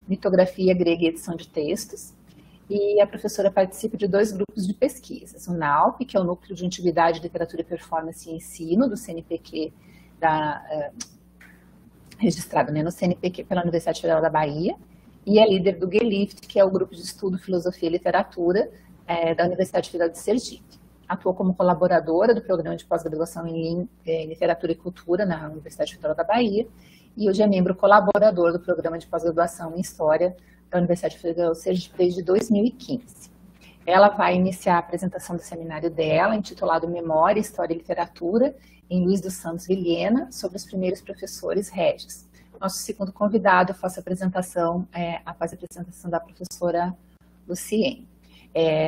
mitografia grega e edição de textos. E a professora participa de 2 grupos de pesquisas. O NAUP, que é o Núcleo de Antiguidade, Literatura, Performance e Ensino, do CNPq, registrado, né, no CNPq pela Universidade Federal da Bahia, e é líder do GELIFT, que é o Grupo de Estudo Filosofia e Literatura da Universidade Federal de Sergipe. Atuou como colaboradora do Programa de Pós-Graduação em Literatura e Cultura na Universidade Federal da Bahia, e hoje é membro colaborador do Programa de Pós-Graduação em História da Universidade Federal de Sergipe desde 2015. Ela vai iniciar a apresentação do seminário dela, intitulado Memória, História e Literatura, em Luiz dos Santos Vilhena, sobre os primeiros professores régios. Nosso segundo convidado faz a apresentação, após a apresentação da professora Luciene.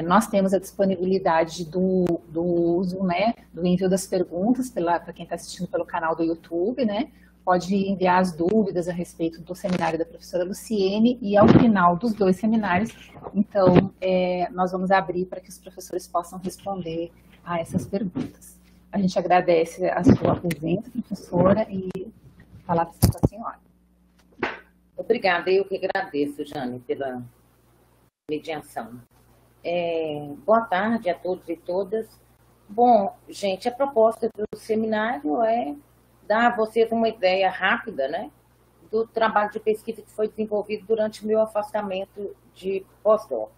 Nós temos a disponibilidade do uso, né, do envio das perguntas para quem está assistindo pelo canal do YouTube, né? Pode enviar as dúvidas a respeito do seminário da professora Luciene e ao final dos 2 seminários, então, nós vamos abrir para que os professores possam responder a essas perguntas. A gente agradece a sua presença, professora, e falar com a senhora. Obrigada, eu que agradeço, Jane, pela mediação. Boa tarde a todos e todas. Bom, gente, a proposta do seminário é dar a vocês uma ideia rápida, né, do trabalho de pesquisa que foi desenvolvido durante o meu afastamento de pós-doc.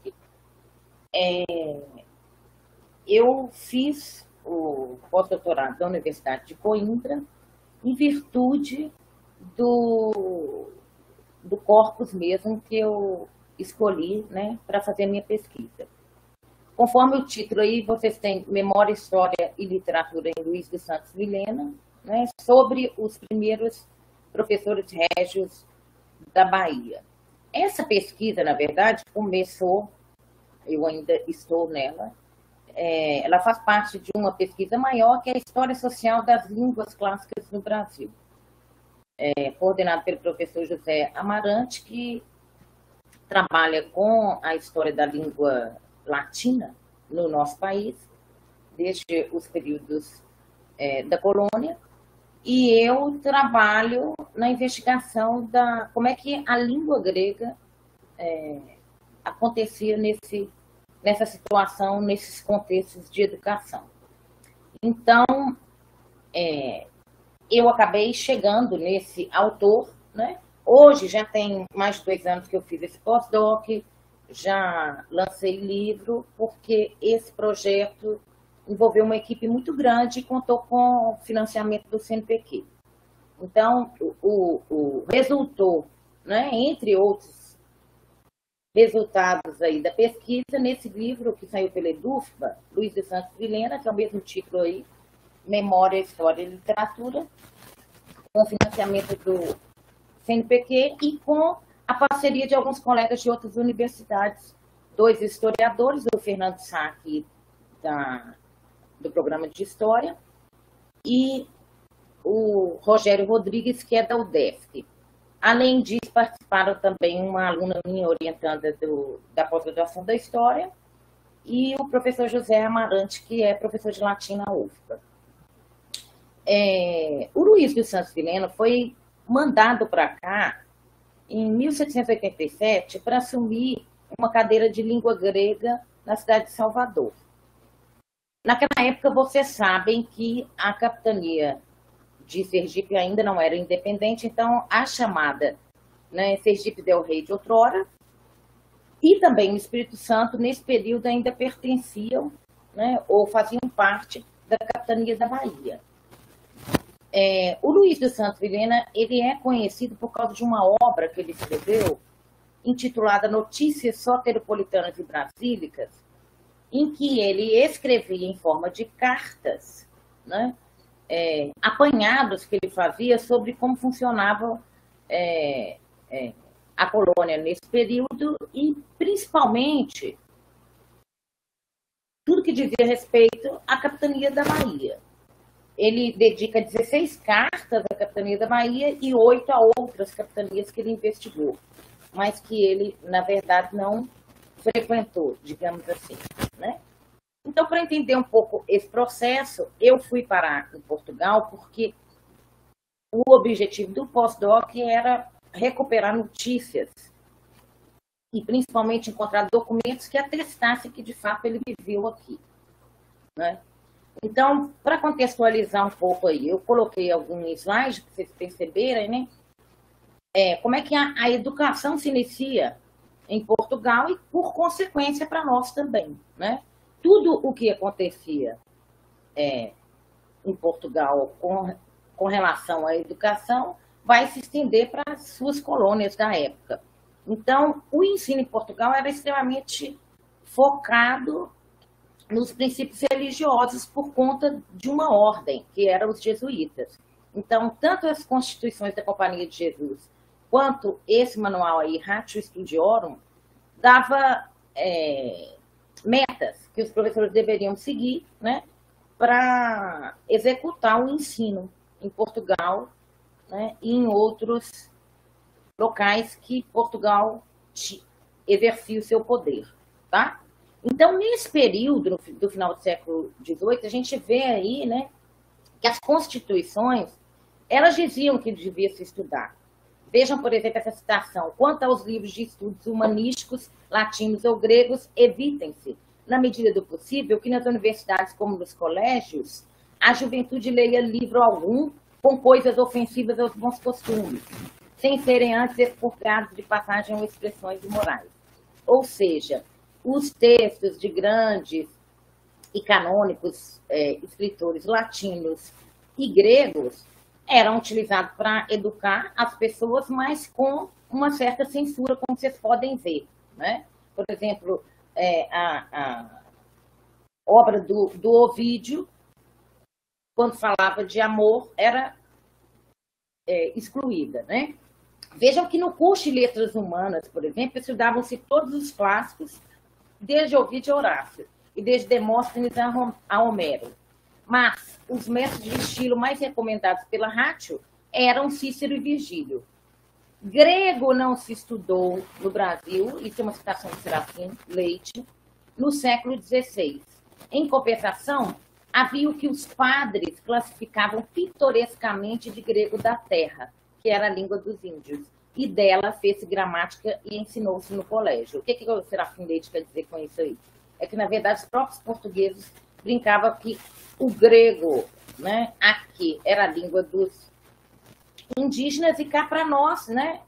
Eu fiz o pós-doutorado da Universidade de Coimbra em virtude do corpus mesmo que eu escolhi, né, para fazer a minha pesquisa. Conforme o título aí, vocês têm Memória, História e Literatura em Luiz dos Santos Vilhena, né, sobre os primeiros professores régios da Bahia. Essa pesquisa, na verdade, começou, eu ainda estou nela, ela faz parte de uma pesquisa maior, que é a História Social das Línguas Clássicas no Brasil, coordenado pelo professor José Amarante, que trabalha com a história da língua latina no nosso país, desde os períodos da colônia, e eu trabalho na investigação da como é que a língua grega acontecia nessa situação, nesses contextos de educação. Então, eu acabei chegando nesse autor, né? Hoje já tem mais de 2 anos que eu fiz esse pós-doc, já lancei livro, porque esse projeto envolveu uma equipe muito grande e contou com o financiamento do CNPq. Então, resultou, né, entre outros resultados aí da pesquisa, nesse livro que saiu pela EDUFBA, Luiz dos Santos Vilhena, que é o mesmo título aí, Memória, História e Literatura, com financiamento do CNPq e com a parceria de alguns colegas de outras universidades, 2 historiadores, o Fernando Sack, do programa de História, e o Rogério Rodrigues, que é da UDESC. Além disso, participaram também uma aluna minha orientanda da pós-graduação da História e o professor José Amarante, que é professor de latim na UFBA. O Luiz dos Santos Vilhena foi mandado para cá em 1787 para assumir uma cadeira de língua grega na cidade de Salvador. Naquela época, vocês sabem que a capitania de Sergipe ainda não era independente, então a chamada, né, Sergipe del Rei de outrora e também o Espírito Santo, nesse período, ainda pertenciam, né, ou faziam parte da capitania da Bahia. O Luiz dos Santos Vilhena, ele é conhecido por causa de uma obra que ele escreveu, intitulada Notícias Soteropolitanas e Brasílicas, em que ele escrevia em forma de cartas, né, apanhados que ele fazia sobre como funcionava a colônia nesse período e, principalmente, tudo que dizia respeito à capitania da Bahia. Ele dedica 16 cartas à capitania da Bahia e 8 a outras capitanias que ele investigou, mas que ele, na verdade, não frequentou, digamos assim, né? Então, para entender um pouco esse processo, eu fui parar em Portugal porque o objetivo do pós-doc era recuperar notícias e principalmente encontrar documentos que atestassem que, de fato, ele viveu aqui, né? Então, para contextualizar um pouco aí, eu coloquei alguns slides para vocês perceberem, né? Como é que a educação se inicia em Portugal e, por consequência, para nós também, né? Tudo o que acontecia em Portugal com relação à educação vai se estender para as suas colônias da época. Então, o ensino em Portugal era extremamente focado nos princípios religiosos por conta de uma ordem, que eram os jesuítas. Então, tanto as constituições da Companhia de Jesus, quanto esse manual aí, Ratio Studiorum, dava metas que os professores deveriam seguir, né, para executar o ensino em Portugal, né, e em outros locais que Portugal exercia o seu poder, tá? Então, nesse período, do final do século XVIII, a gente vê aí, né, que as constituições, elas diziam que devia se estudar. Vejam, por exemplo, essa citação. Quanto aos livros de estudos humanísticos, latinos ou gregos, evitem-se, na medida do possível, que nas universidades como nos colégios, a juventude leia livro algum com coisas ofensivas aos bons costumes, sem serem antes expurgados de passagem ou expressões imorais. Ou seja, os textos de grandes e canônicos escritores latinos e gregos eram utilizados para educar as pessoas, mas com uma certa censura, como vocês podem ver, né? Por exemplo, a obra do Ovídio, quando falava de amor, era excluída, né? Vejam que no curso de Letras Humanas, por exemplo, estudavam-se todos os clássicos, desde Ovídio a Horácio, e desde Demóstenes a Homero. Mas os mestres de estilo mais recomendados pela Ratio eram Cícero e Virgílio. Grego não se estudou no Brasil, isso é uma citação de Serafim Leite, no século XVI. Em compensação, havia o que os padres classificavam pitorescamente de grego da terra, que era a língua dos índios, e dela fez gramática e ensinou-se no colégio. O que o Serafim Leite quer dizer com isso aí? É que, na verdade, os próprios portugueses brincavam que o grego, né, aqui era a língua dos indígenas, e cá para nós, né,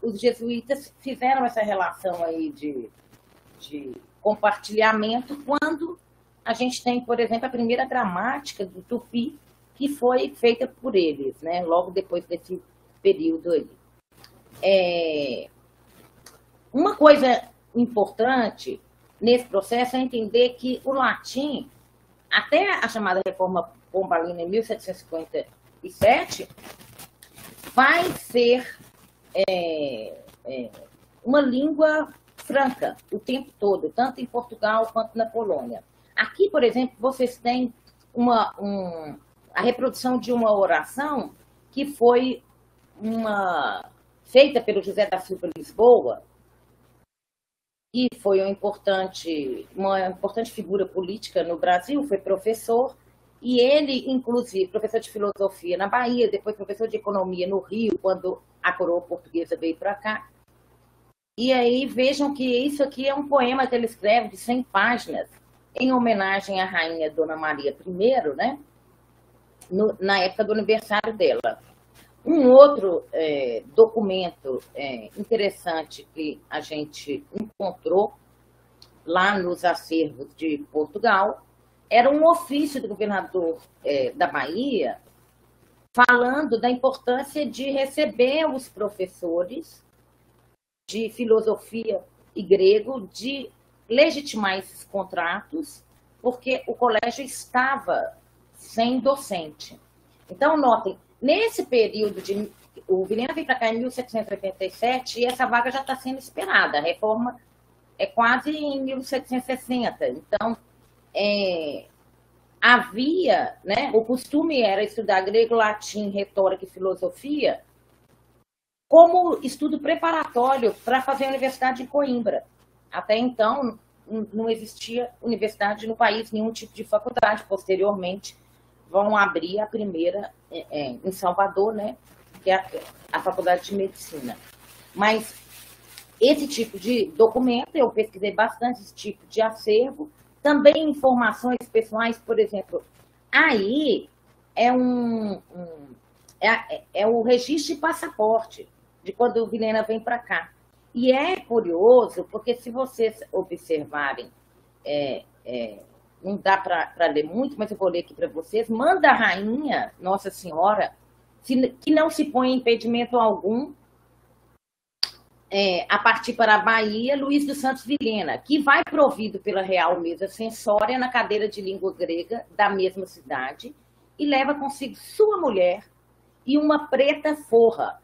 os jesuítas fizeram essa relação aí de compartilhamento quando a gente tem, por exemplo, a primeira gramática do Tupi, que foi feita por eles, né, logo depois desse período aí. Uma coisa importante nesse processo é entender que o latim, até a chamada Reforma Pombalina em 1757, vai ser uma língua franca o tempo todo, tanto em Portugal quanto na Polônia. Aqui, por exemplo, vocês têm a reprodução de uma oração que foi feita pelo José da Silva Lisboa, que foi uma importante figura política no Brasil, foi professor, e ele, inclusive, professor de filosofia na Bahia, depois professor de economia no Rio, quando a coroa portuguesa veio para cá. E aí vejam que isso aqui é um poema que ele escreve de 100 páginas, em homenagem à rainha Dona Maria I, né? Na época do aniversário dela. Um outro documento interessante que a gente encontrou lá nos acervos de Portugal era um ofício do governador da Bahia falando da importância de receber os professores de filosofia e grego, de legitimar esses contratos, porque o colégio estava sem docente. Então, notem, nesse período o Vilhena veio para cá em 1787 e essa vaga já está sendo esperada. A reforma é quase em 1760. Então, havia, né, o costume era estudar grego, latim, retórica e filosofia como estudo preparatório para fazer a Universidade de Coimbra. Até então, não existia universidade no país, nenhum tipo de faculdade. Posteriormente, vão abrir a primeira em Salvador, né, que é a Faculdade de Medicina. Mas esse tipo de documento, eu pesquisei bastante esse tipo de acervo, também informações pessoais, por exemplo, aí é o registro de passaporte, de quando o Vilhena vem para cá. E é curioso, porque se vocês observarem, não dá para ler muito, mas eu vou ler aqui para vocês, manda a rainha, Nossa Senhora, que não se põe impedimento algum a partir para a Bahia, Luís dos Santos Vilhena, que vai provido pela Real Mesa Censória na cadeira de língua grega da mesma cidade e leva consigo sua mulher e uma preta forra,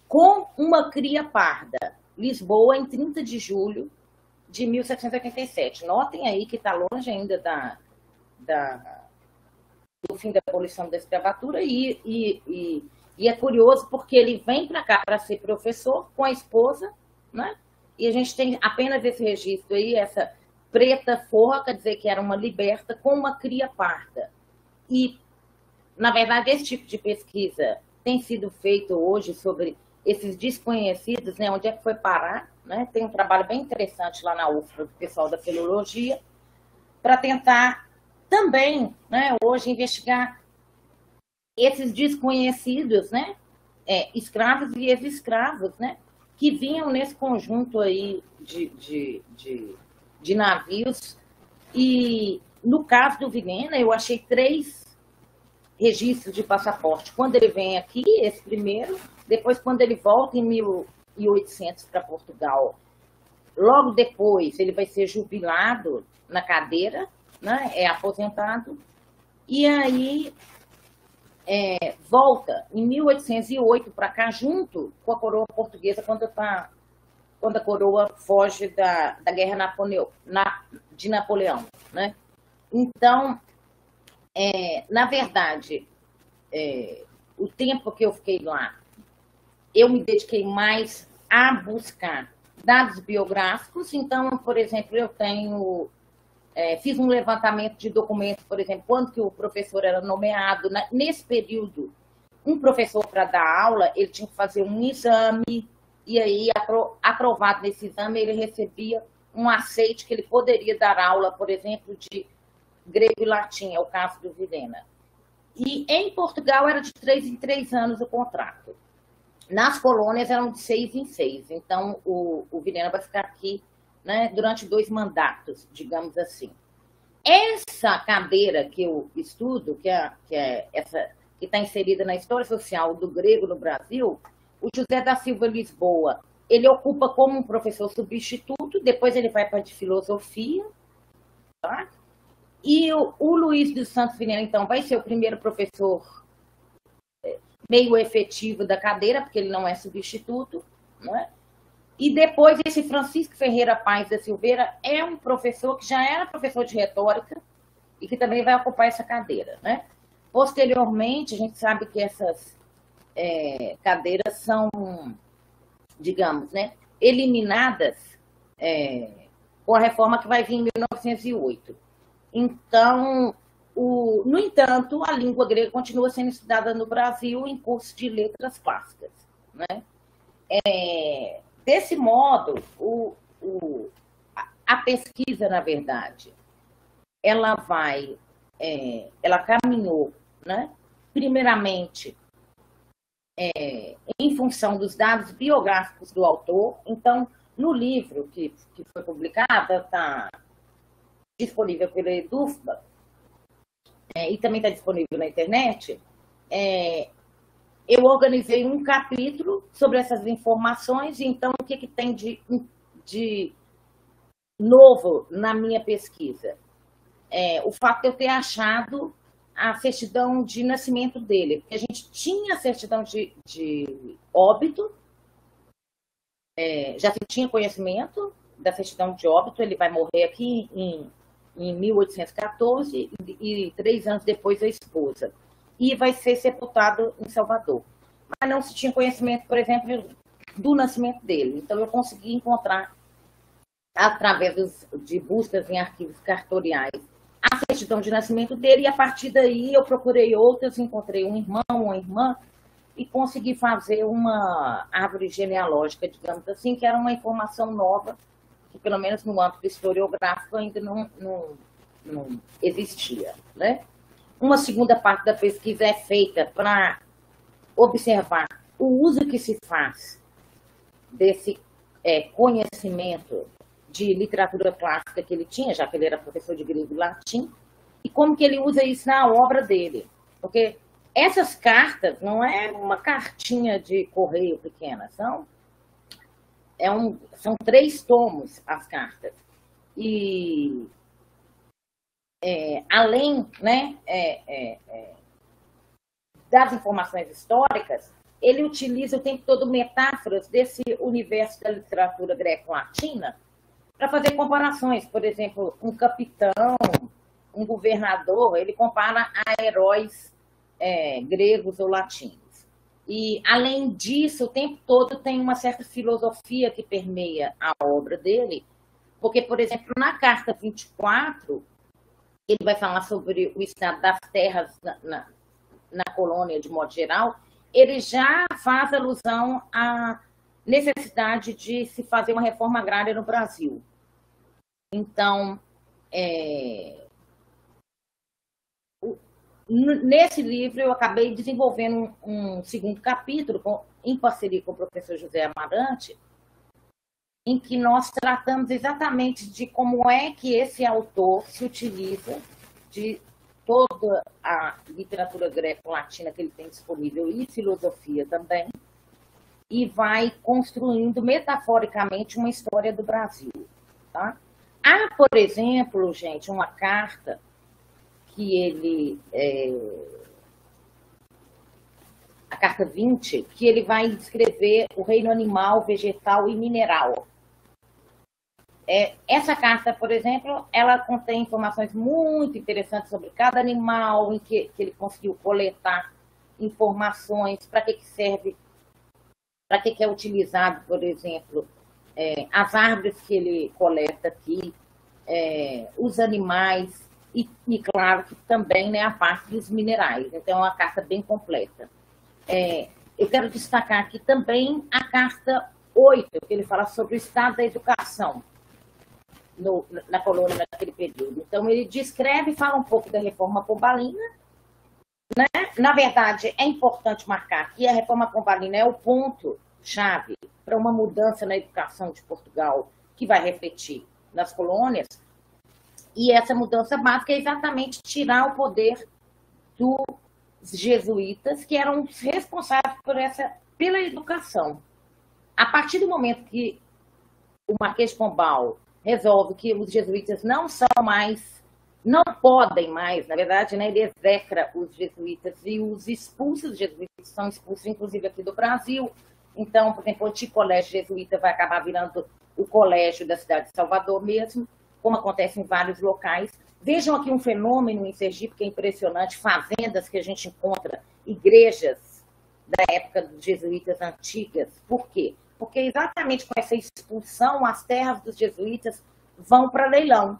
com uma cria parda. Lisboa, em 30 de julho de 1787. Notem aí que está longe ainda do fim da abolição da escravatura e é curioso porque ele vem para cá para ser professor com a esposa, né? E a gente tem apenas esse registro aí, essa preta forra, quer dizer que era uma liberta com uma cria parda. E, na verdade, esse tipo de pesquisa tem sido feito hoje sobre esses desconhecidos, né? Onde é que foi parar, né? Tem um trabalho bem interessante lá na UFRA, do pessoal da filologia, para tentar também, né, hoje, investigar esses desconhecidos, né, escravos e ex-escravos, né, que vinham nesse conjunto aí de navios. E no caso do Vilhena, eu achei 3 registros de passaporte. Quando ele vem aqui, esse primeiro, depois quando ele volta em 1800 para Portugal, logo depois ele vai ser jubilado na cadeira, né, é aposentado, e aí volta em 1808 para cá, junto com a coroa portuguesa, quando a coroa foge da guerra de Napoleão, né? Então, na verdade, o tempo que eu fiquei lá, eu me dediquei mais a buscar dados biográficos. Então, por exemplo, eu fiz um levantamento de documentos, por exemplo, quando que o professor era nomeado. Nesse período, um professor, para dar aula, ele tinha que fazer um exame, e aí, aprovado nesse exame, ele recebia um aceite que ele poderia dar aula, por exemplo, de grego e latim, é o caso do Vilhena. E em Portugal era de 3 em 3 anos o contrato. Nas colônias eram de 6 em 6. Então, o Vilhena vai ficar aqui, né, durante 2 mandatos, digamos assim. Essa cadeira que eu estudo, que é essa que está inserida na história social do grego no Brasil, o José da Silva Lisboa, ele ocupa como um professor substituto, depois ele vai para a de filosofia, tá? E o Luís dos Santos Vilhena, então, vai ser o primeiro professor meio efetivo da cadeira, porque ele não é substituto, não é? E depois esse Francisco Ferreira Paes da Silveira é um professor que já era professor de retórica e que também vai ocupar essa cadeira, né? Posteriormente, a gente sabe que essas cadeiras são, digamos, né, eliminadas com a reforma que vai vir em 1908. Então, no entanto, a língua grega continua sendo estudada no Brasil em curso de letras clássicas, né? Desse modo, a pesquisa, na verdade, ela caminhou, né, primeiramente, em função dos dados biográficos do autor. Então, no livro que foi publicado, está disponível pela Edufba, e também está disponível na internet, eu organizei um capítulo sobre essas informações. Então, o que tem de novo na minha pesquisa? O fato de eu ter achado a certidão de nascimento dele, porque a gente tinha a certidão de óbito, já se tinha conhecimento da certidão de óbito. Ele vai morrer aqui em 1814 e 3 anos depois a esposa. E vai ser sepultado em Salvador. Mas não se tinha conhecimento, por exemplo, do nascimento dele. Então, eu consegui encontrar, através de buscas em arquivos cartoriais, a certidão de nascimento dele, e a partir daí eu procurei outras, encontrei um irmão, uma irmã, e consegui fazer uma árvore genealógica, digamos assim, que era uma informação nova, que pelo menos no âmbito historiográfico ainda não existia, né? Uma segunda parte da pesquisa é feita para observar o uso que se faz desse conhecimento de literatura clássica que ele tinha, já que ele era professor de grego e latim, e como que ele usa isso na obra dele. Porque essas cartas não é uma cartinha de correio pequena, são 3 tomos as cartas. E além, né, das informações históricas, ele utiliza o tempo todo metáforas desse universo da literatura greco-latina para fazer comparações. Por exemplo, um capitão, um governador, ele compara a heróis gregos ou latinos. E, além disso, o tempo todo tem uma certa filosofia que permeia a obra dele, porque, por exemplo, na carta 24, ele vai falar sobre o estado das terras na colônia, de modo geral, ele já faz alusão à necessidade de se fazer uma reforma agrária no Brasil. Então, nesse livro, eu acabei desenvolvendo um segundo capítulo, em parceria com o professor José Amarante, em que nós tratamos exatamente de como é que esse autor se utiliza de toda a literatura greco-latina que ele tem disponível e filosofia também, e vai construindo metaforicamente uma história do Brasil. Tá? Há, por exemplo, gente, uma carta que ele... a carta 20, que ele vai descrever o reino animal, vegetal e mineral. Essa carta, por exemplo, ela contém informações muito interessantes sobre cada animal, em que ele conseguiu coletar informações, para que serve, para que é utilizado, por exemplo, as árvores que ele coleta aqui, os animais e, claro, que também, né, a parte dos minerais. Então, é uma carta bem completa. Eu quero destacar aqui também a carta 8, que ele fala sobre o estado da educação na colônia naquele período. Então, ele descreve e fala um pouco da reforma pombalina, né? Na verdade, é importante marcar que a reforma pombalina é o ponto-chave para uma mudança na educação de Portugal, que vai refletir nas colônias, e essa mudança básica é exatamente tirar o poder dos jesuítas, que eram responsáveis pela educação. A partir do momento que o Marquês de Pombal resolve que os jesuítas não podem mais, na verdade, né, ele execra os jesuítas e os expulsa, os jesuítas são expulsos, inclusive, aqui do Brasil. Então, por exemplo, o antigo colégio jesuíta vai acabar virando o colégio da cidade de Salvador mesmo, como acontece em vários locais. Vejam aqui um fenômeno em Sergipe que é impressionante, fazendas que a gente encontra, igrejas da época dos jesuítas antigas. Por quê? Porque exatamente com essa expulsão, as terras dos jesuítas vão para leilão.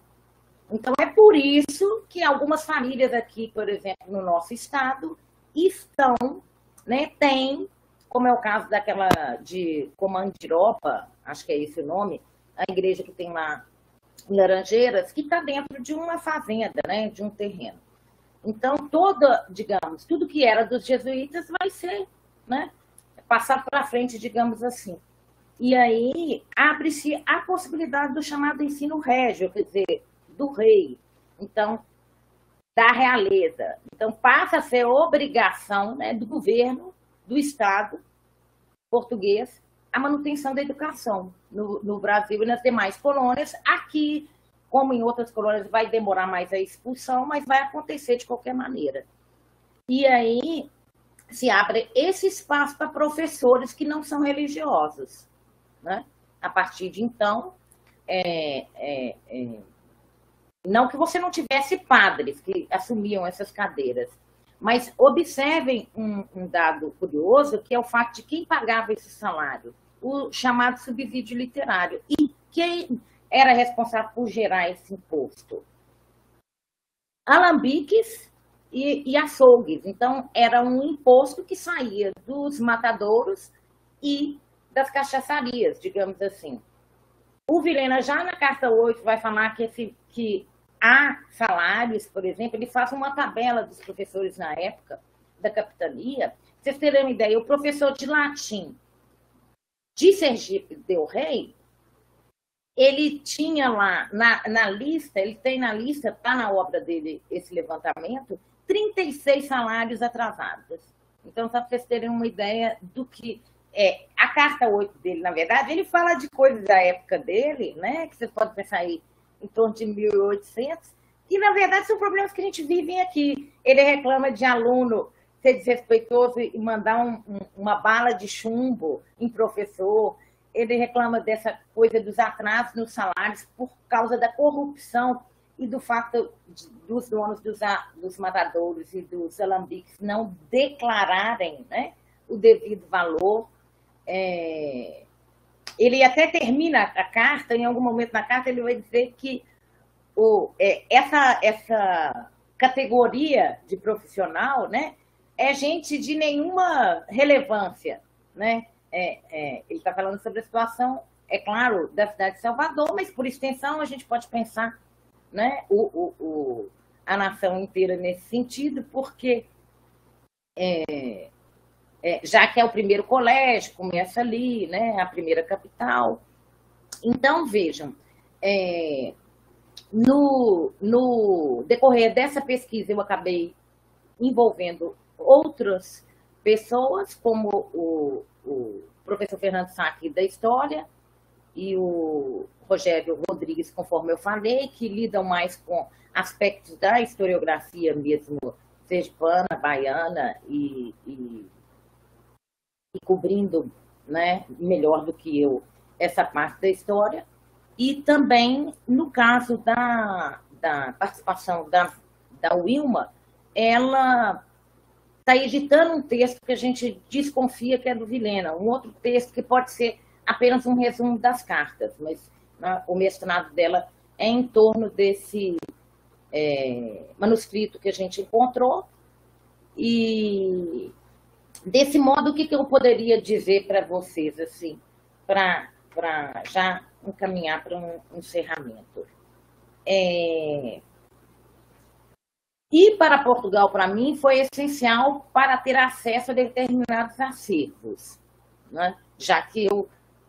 Então, é por isso que algumas famílias aqui, por exemplo, no nosso estado, estão, né, tem, como é o caso daquela de Comandiropa, acho que é esse o nome, a igreja que tem lá em Laranjeiras, que está dentro de uma fazenda, né, de um terreno. Então, digamos, tudo que era dos jesuítas vai ser, né, passado para frente, digamos assim. E aí abre-se a possibilidade do chamado ensino régio, quer dizer, do rei, então, da realeza. Então, passa a ser obrigação, né, do governo, do Estado português, a manutenção da educação no Brasil e nas demais colônias. Aqui, como em outras colônias, vai demorar mais a expulsão, mas vai acontecer de qualquer maneira. E aí se abre esse espaço para professores que não são religiosos, né? A partir de então, não que você não tivesse padres que assumiam essas cadeiras, mas observem um dado curioso, que é o fato de quem pagava esse salário, o chamado subsídio literário. E quem era responsável por gerar esse imposto? Alambiques e açougues. Então, era um imposto que saía dos matadouros e das cachaçarias, digamos assim. O Vilhena, já na Carta 8, vai falar que há salários, por exemplo, ele faz uma tabela dos professores na época da capitania. Pra vocês terem uma ideia, o professor de latim de Sergipe del Rei, ele tinha lá na lista, ele tem na lista, está na obra dele esse levantamento, 36 salários atrasados. Então, só para vocês terem uma ideia do que é a Carta 8 dele, na verdade, ele fala de coisas da época dele, né, que vocês podem pensar aí em torno de 1800, que, na verdade, são problemas que a gente vive aqui. Ele reclama de aluno ser desrespeitoso e mandar uma bala de chumbo em professor. Ele reclama dessa coisa dos atrasos nos salários por causa da corrupção e do fato dos donos dos matadouros e dos alambiques não declararem, né, o devido valor. Ele até termina a carta, em algum momento na carta ele vai dizer que essa categoria de profissional, né, é gente de nenhuma relevância, né? Ele está falando sobre a situação, é claro, da cidade de Salvador, mas por extensão a gente pode pensar, né, a nação inteira nesse sentido, porque já que é o primeiro colégio, começa ali, né, a primeira capital. Então, vejam, no decorrer dessa pesquisa eu acabei envolvendo outras pessoas, como o professor Fernando Sacchi da História e o Rogério Rodrigues, conforme eu falei, que lidam mais com aspectos da historiografia mesmo, sergipana, baiana e cobrindo, né, melhor do que eu essa parte da história. E também, no caso da participação da Wilma, ela está editando um texto que a gente desconfia que é do Vilhena, um outro texto que pode ser apenas um resumo das cartas, mas, né, o mestrado dela é em torno desse manuscrito que a gente encontrou. E, desse modo, o que eu poderia dizer para vocês, assim, para já encaminhar para um encerramento? Ir para Portugal, para mim, foi essencial para ter acesso a determinados acervos, né? Já que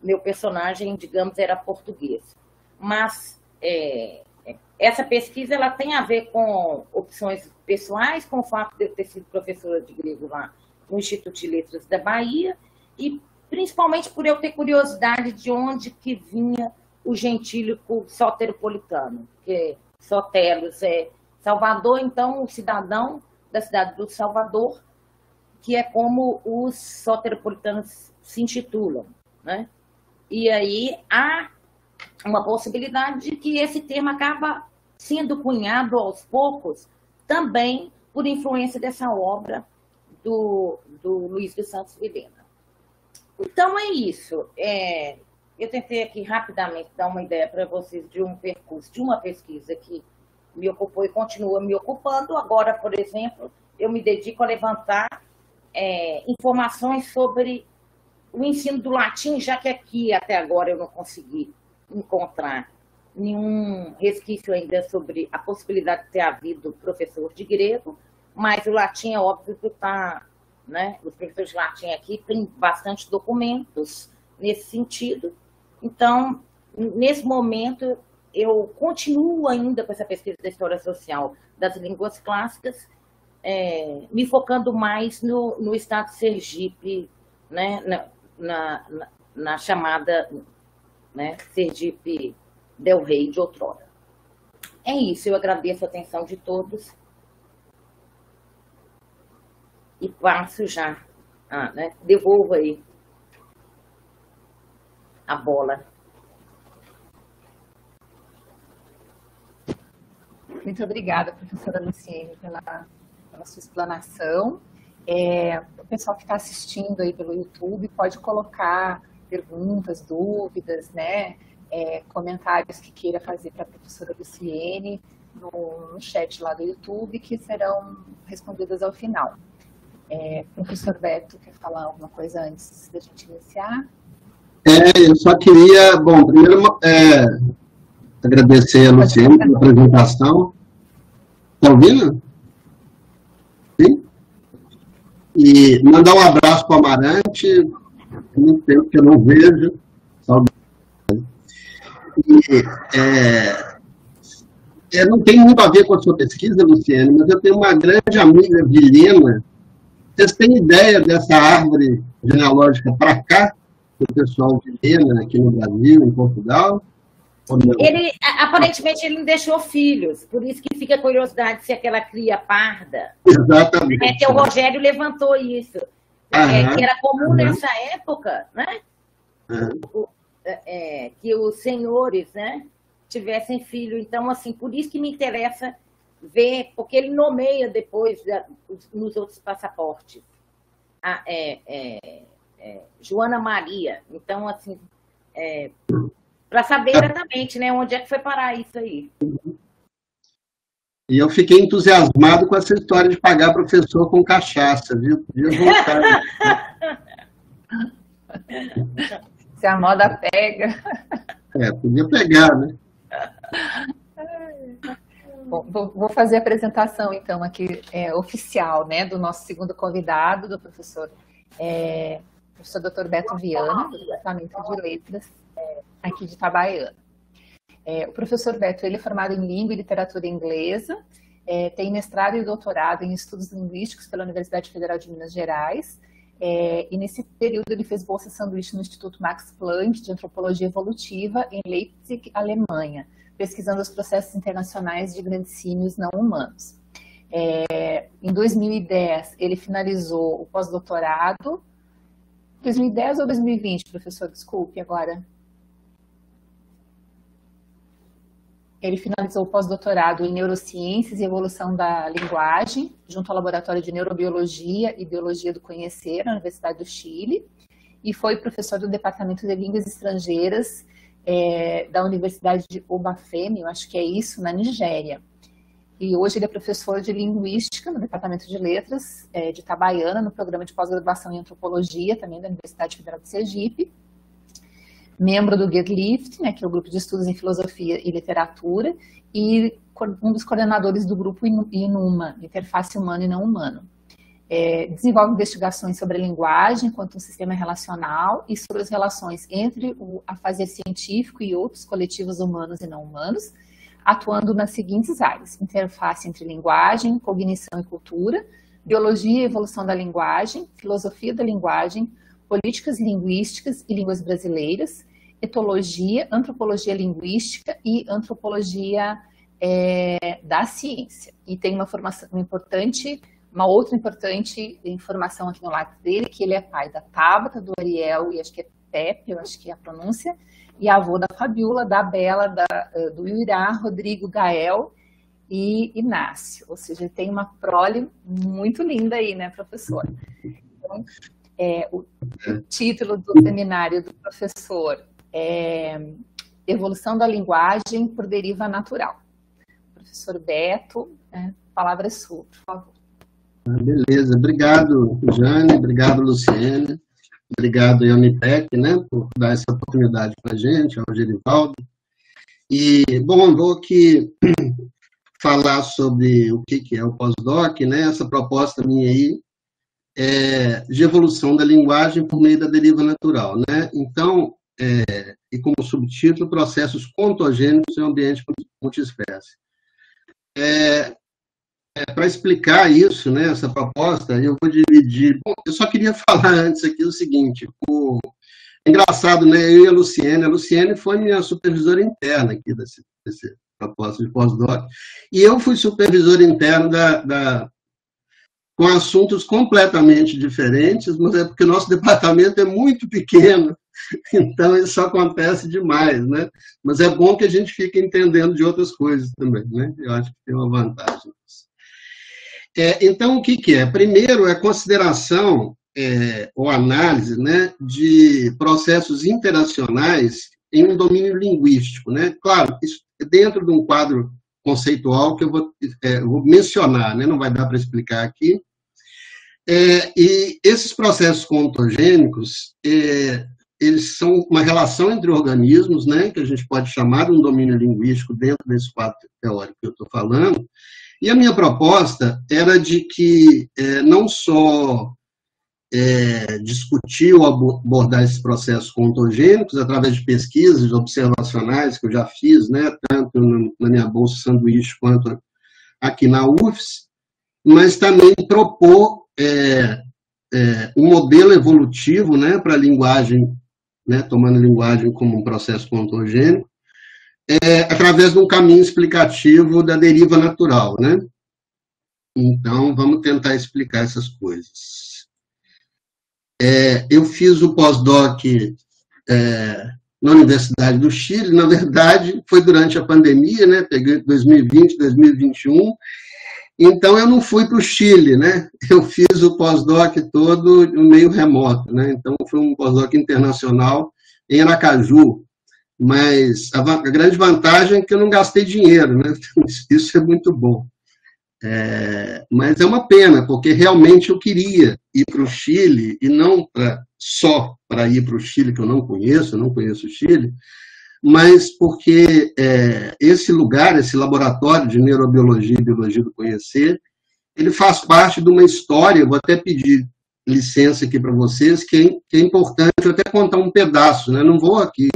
meu personagem, digamos, era português. Mas essa pesquisa ela tem a ver com opções pessoais, com o fato de eu ter sido professora de grego lá no Instituto de Letras da Bahia, e principalmente por eu ter curiosidade de onde que vinha o gentílico soteropolitano, que Sotelos é Salvador, então o cidadão da cidade do Salvador, que é como os soteropolitanos se intitulam, né? E aí há uma possibilidade de que esse termo acaba sendo cunhado aos poucos também por influência dessa obra do Luiz dos Santos Vilhena. Então é isso. Eu tentei aqui rapidamente dar uma ideia para vocês de um percurso, de uma pesquisa que me ocupou e continua me ocupando. Agora, por exemplo, eu me dedico a levantar informações sobre o ensino do latim, já que aqui até agora eu não consegui encontrar nenhum resquício ainda sobre a possibilidade de ter havido professor de grego, mas o latim é óbvio que está, né? Os professores de latim aqui têm bastante documentos nesse sentido. Então, nesse momento, eu continuo ainda com essa pesquisa da história social das línguas clássicas, me focando mais no estado de Sergipe, né? Na chamada, né, Sergipe del Rei de outrora. É isso, eu agradeço a atenção de todos e passo já, né, devolvo aí a bola. Muito obrigada, professora Luciene, pela sua explanação. O pessoal que está assistindo aí pelo YouTube pode colocar perguntas, dúvidas, né, comentários que queira fazer para a professora Luciene. no chat lá do YouTube, que serão respondidas ao final. Professor Beto, quer falar alguma coisa antes da gente iniciar? Eu só queria, bom, primeiro agradecer a Luciene pela apresentação. Está ouvindo? Sim? E mandar um abraço para o Amarante, muito tempo que eu não vejo. Saudade. Não tem muito a ver com a sua pesquisa, Luciene, mas eu tenho uma grande amiga, Vilhena. Vocês têm ideia dessa árvore genealógica para cá, do pessoal de Vilhena, aqui no Brasil, em Portugal? Aparentemente, ele não deixou filhos, por isso que fica a curiosidade se aquela cria parda. Exatamente. Que o Rogério levantou isso. Que era comum nessa época, né? Que os senhores, né, tivessem filho. Então, assim, por isso que me interessa ver, porque ele nomeia depois nos outros passaportes. Joana Maria. Então, assim, para saber exatamente, né, onde é que foi parar isso aí. E eu fiquei entusiasmado com essa história de pagar professor com cachaça, viu? Podia voltar. Se a moda pega. Podia pegar, né? Bom, vou fazer a apresentação, então, aqui oficial, né, do nosso segundo convidado, do professor Dr. Beto Viana, do Departamento de Letras, aqui de Itabaiana. O professor Beto, ele é formado em Língua e Literatura Inglesa, tem mestrado e doutorado em Estudos Linguísticos pela Universidade Federal de Minas Gerais, e nesse período ele fez bolsa sanduíche no Instituto Max Planck de Antropologia Evolutiva em Leipzig, Alemanha, pesquisando os processos internacionais de grandes símios não humanos. Em 2010, ele finalizou o pós-doutorado. 2010 ou 2020, professor? Desculpe, agora. Ele finalizou o pós-doutorado em Neurociências e Evolução da Linguagem, junto ao Laboratório de Neurobiologia e Biologia do Conhecer, na Universidade do Chile, e foi professor do Departamento de Línguas Estrangeiras da Universidade de Obafemi, eu acho que é isso, na Nigéria. E hoje ele é professor de Linguística no Departamento de Letras de Itabaiana, no programa de pós-graduação em Antropologia, também da Universidade Federal de Sergipe, membro do GEDLIFT, né, que é o Grupo de Estudos em Filosofia e Literatura, e um dos coordenadores do grupo INUMA, Interface Humano e Não Humano. Desenvolve investigações sobre a linguagem enquanto um sistema relacional e sobre as relações entre o afazer científico e outros coletivos humanos e não humanos, atuando nas seguintes áreas: interface entre linguagem, cognição e cultura, biologia e evolução da linguagem, filosofia da linguagem, políticas linguísticas e línguas brasileiras, etologia, antropologia linguística e antropologia da ciência. E tem uma outra importante informação aqui no lado dele, que ele é pai da Tabata, do Ariel, e acho que é Pepe, eu acho que é a pronúncia, e avô da Fabiola, da Bela, do Irá, Rodrigo, Gael e Inácio. Ou seja, ele tem uma prole muito linda aí, né, professor? Então, o título do seminário do professor é Evolução da Linguagem por Deriva Natural. Professor Beto, a palavra é sua, por favor. Beleza, obrigado, Jane, obrigado, Luciene, obrigado, Ionitec, né, por dar essa oportunidade para a gente, ao Gerivaldo. E, bom, vou aqui falar sobre o que é o pós-doc, né, essa proposta minha aí, de evolução da linguagem por meio da deriva natural, né? Então, e como subtítulo, processos ontogênicos em ambiente multiespécie. Para explicar isso, né, essa proposta, eu vou dividir. Bom, eu só queria falar antes aqui o seguinte: engraçado, né? Eu e a Luciene foi minha supervisora interna aqui desse proposta de pós-doc, e eu fui supervisor interno com assuntos completamente diferentes, mas é porque o nosso departamento é muito pequeno, então isso acontece demais, né? Mas é bom que a gente fique entendendo de outras coisas também, né? Eu acho que tem uma vantagem. Então, o que é? Primeiro, a consideração ou análise, né, de processos interacionais em um domínio linguístico, né? Claro, isso dentro de um quadro conceitual que eu vou mencionar, né? Não vai dar para explicar aqui. E esses processos ontogênicos, eles são uma relação entre organismos, né, que a gente pode chamar de um domínio linguístico dentro desse quadro teórico que eu estou falando, e a minha proposta era de que não só discutir ou abordar esses processos ontogênicos através de pesquisas observacionais que eu já fiz, né, tanto na minha bolsa sanduíche quanto aqui na UFS, mas também propor um modelo evolutivo, né, para a linguagem, né, tomando a linguagem como um processo ontogênico, através de um caminho explicativo da deriva natural, né? Então, vamos tentar explicar essas coisas. Eu fiz o pós-doc na Universidade do Chile, na verdade, foi durante a pandemia, né? Peguei 2020, 2021, então eu não fui para o Chile, né? Eu fiz o pós-doc todo no meio remoto, né? Então foi um pós-doc internacional em Aracaju, mas a grande vantagem é que eu não gastei dinheiro, né? Isso é muito bom. Mas é uma pena, porque realmente eu queria ir para o Chile, e não só para ir para o Chile, que eu não conheço o Chile, mas porque esse lugar, esse laboratório de neurobiologia e biologia do conhecer, ele faz parte de uma história, eu vou até pedir licença aqui para vocês, que é importante eu até contar um pedaço, né? Não vou aqui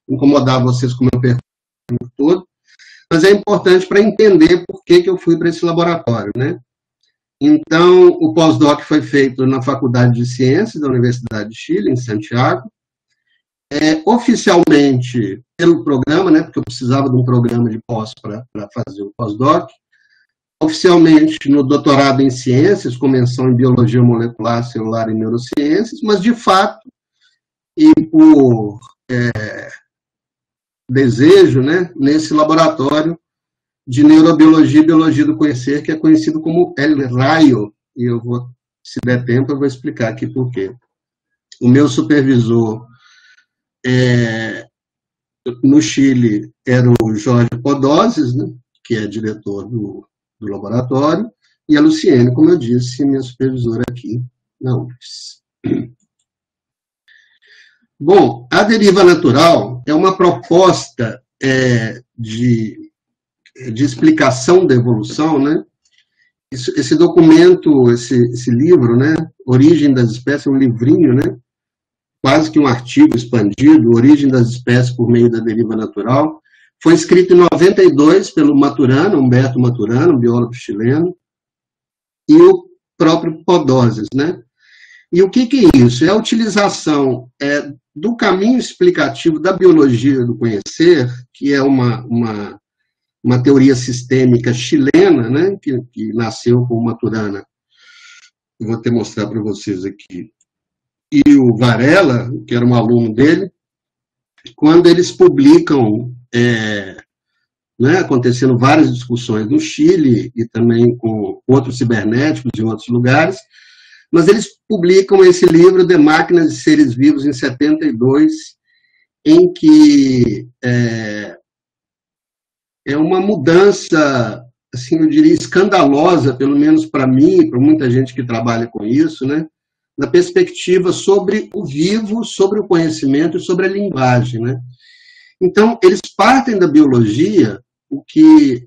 incomodar vocês com o meu percurso todo, mas é importante para entender por que eu fui para esse laboratório, né? Então, o pós-doc foi feito na Faculdade de Ciências da Universidade de Chile, em Santiago, oficialmente pelo programa, né, porque eu precisava de um programa de pós para fazer o pós-doc, oficialmente no doutorado em ciências, com menção em biologia molecular, celular e neurociências, mas de fato, e por desejo, né, nesse laboratório de neurobiologia e biologia do conhecer, que é conhecido como El Rayo, e eu vou, se der tempo, eu vou explicar aqui por quê. O meu supervisor no Chile era o Jorge Podoses, né, que é diretor do laboratório, e a Luciene, como eu disse, minha supervisora aqui na UFS. Bom, a deriva natural é uma proposta de explicação da evolução, né? Esse documento, esse livro, né, Origem das Espécies, é um livrinho, né, quase que um artigo expandido, Origem das Espécies por meio da deriva natural, foi escrito em 92 pelo Maturana, Humberto Maturana, um biólogo chileno, e o próprio Podoses, né? E o que é isso? É a utilização do caminho explicativo da biologia do conhecer, que é uma teoria sistêmica chilena, né, que nasceu com o Maturana. Eu vou até mostrar para vocês aqui. E o Varela, que era um aluno dele, quando eles publicam, né, acontecendo várias discussões no Chile e também com outros cibernéticos em outros lugares, mas eles publicam esse livro de Máquinas e Seres Vivos em 72, em que é uma mudança, assim, eu diria, escandalosa, pelo menos para mim e para muita gente que trabalha com isso, né, na perspectiva sobre o vivo, sobre o conhecimento e sobre a linguagem, né. Então, eles partem da biologia, o que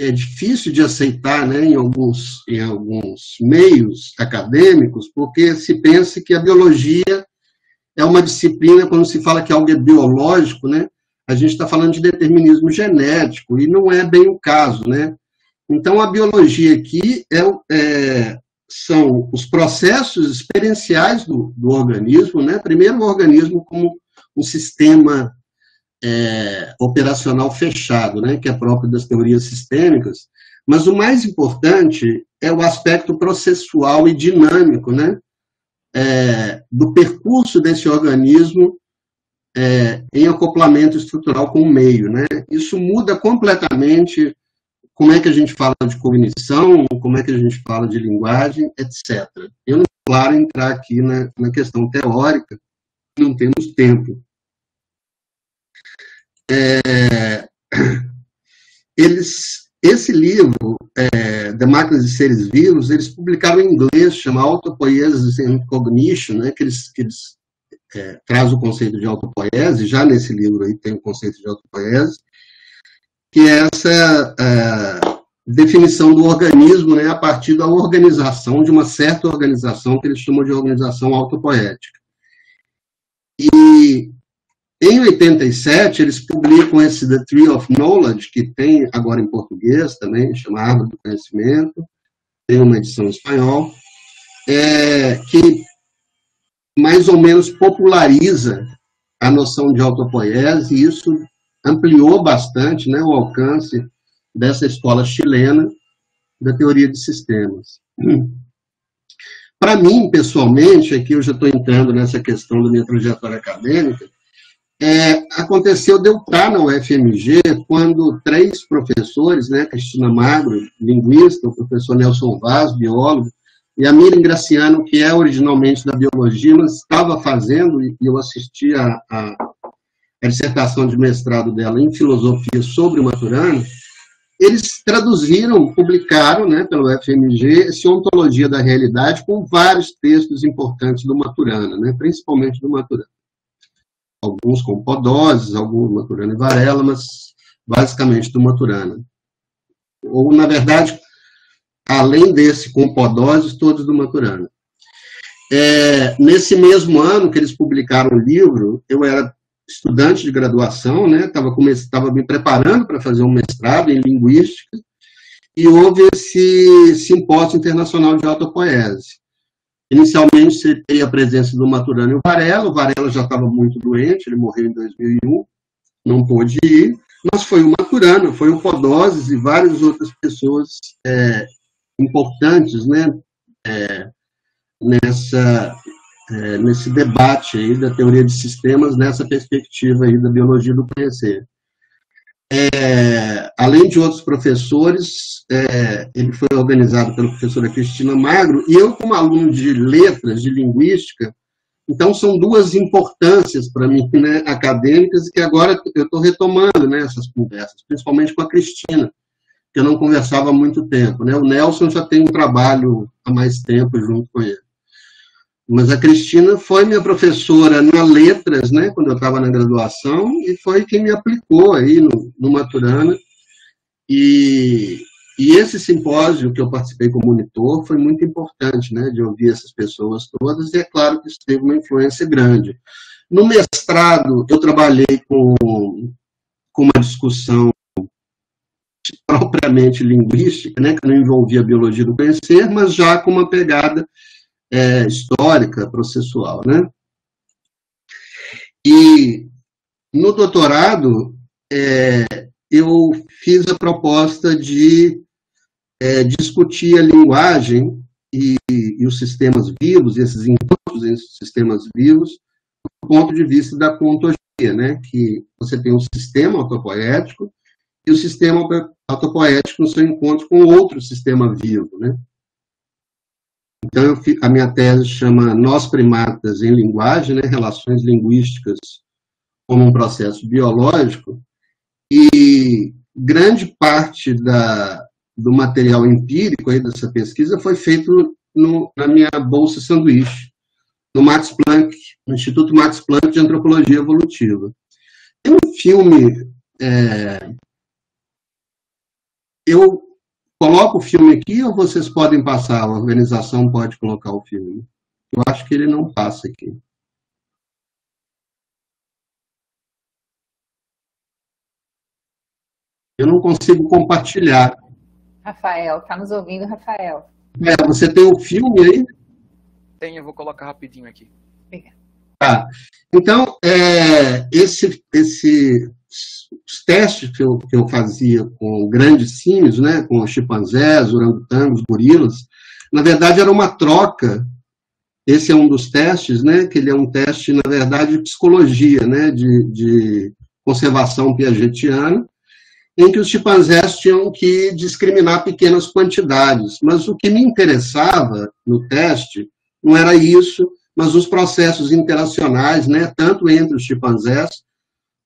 é difícil de aceitar, né, em alguns meios acadêmicos, porque se pensa que a biologia é uma disciplina, quando se fala que algo é biológico, né, a gente está falando de determinismo genético, e não é bem o caso, né. Então, a biologia aqui são os processos experienciais do organismo, né, primeiro o organismo como um sistema operacional fechado, né, que é próprio das teorias sistêmicas, mas o mais importante é o aspecto processual e dinâmico, né, do percurso desse organismo em acoplamento estrutural com o meio, né. Isso muda completamente como é que a gente fala de cognição, como é que a gente fala de linguagem, etc. Eu não vou, claro, entrar aqui na questão teórica, não temos tempo. esse livro, The Máquinas de Seres Vivos, eles publicaram em inglês, chama Autopoiesis and Cognition, né, que eles traz o conceito de autopoiese, já nesse livro aí tem o conceito de autopoiese, que é essa definição do organismo, né, a partir da organização, de uma certa organização, que eles chamam de organização autopoética. E em 87, eles publicam esse The Tree of Knowledge, que tem agora em português também, chama Árvore do Conhecimento, tem uma edição em espanhol, que mais ou menos populariza a noção de autopoiese, e isso ampliou bastante, né, o alcance dessa escola chilena da teoria de sistemas. Para mim, pessoalmente, aqui eu já estou entrando nessa questão da minha trajetória acadêmica, aconteceu de eu estar na UFMG quando 3 professores, né, Cristina Magro, linguista, o professor Nelson Vaz, biólogo, e a Miriam Graciano, que é originalmente da biologia, mas estava fazendo, e eu assisti a dissertação de mestrado dela em filosofia sobre o Maturana, eles traduziram, publicaram, né, pelo UFMG, essa Ontologia da Realidade, com vários textos importantes do Maturana, né, principalmente do Maturana. Alguns com Podoses, alguns Maturana e Varela, mas basicamente do Maturana. Ou, na verdade, além desse com Podoses, todos do Maturana. Nesse mesmo ano que eles publicaram o livro, eu era estudante de graduação, né, estava me preparando para fazer um mestrado em linguística, e houve esse simpósio internacional de autopoiese. Inicialmente, teria a presença do Maturana e o Varela já estava muito doente, ele morreu em 2001, não pôde ir, mas foi o Maturana, foi o Podoses e várias outras pessoas importantes, né, nesse debate aí da teoria de sistemas, nessa perspectiva aí da biologia do conhecer. Além de outros professores, ele foi organizado pela professora Cristina Magro, e eu, como aluno de letras, de linguística, então são 2 importâncias para mim, né, acadêmicas, que agora eu estou retomando, né, essas conversas, principalmente com a Cristina, que eu não conversava há muito tempo, né? O Nelson já tem um trabalho há mais tempo junto com ele. Mas a Cristina foi minha professora na letras, né, quando eu estava na graduação, e foi quem me aplicou aí no Maturana. E esse simpósio que eu participei como monitor foi muito importante, né, de ouvir essas pessoas todas, e é claro que isso teve uma influência grande. No mestrado, eu trabalhei com uma discussão propriamente linguística, né, que não envolvia a biologia do conhecer, mas já com uma pegada histórica, processual, né? E no doutorado, eu fiz a proposta de discutir a linguagem e os sistemas vivos, esses encontros entre os sistemas vivos, do ponto de vista da ontologia, né? Que você tem um sistema autopoético e o sistema autopoético no seu encontro com outro sistema vivo, né? Então, a minha tese chama Nós Primatas em Linguagem, né, Relações Linguísticas como um Processo Biológico, e grande parte do material empírico aí dessa pesquisa foi feito na minha bolsa sanduíche, no Max Planck, no Instituto Max Planck de Antropologia Evolutiva. Tem um filme, eu coloco o filme aqui ou vocês podem passar? A organização pode colocar o filme? Eu acho que ele não passa aqui. Eu não consigo compartilhar. Rafael, tá nos ouvindo, Rafael? Você tem o filme aí? Tenho, eu vou colocar rapidinho aqui. Obrigada. Tá. Então, os testes que eu fazia com grandes símios, né, com chimpanzés, orangotangos, gorilas, na verdade era uma troca. Esse é um dos testes, né, que ele é um teste, na verdade, de psicologia, né, de conservação piagetiana, em que os chimpanzés tinham que discriminar pequenas quantidades. Mas o que me interessava no teste não era isso, mas os processos interacionais, né, tanto entre os chimpanzés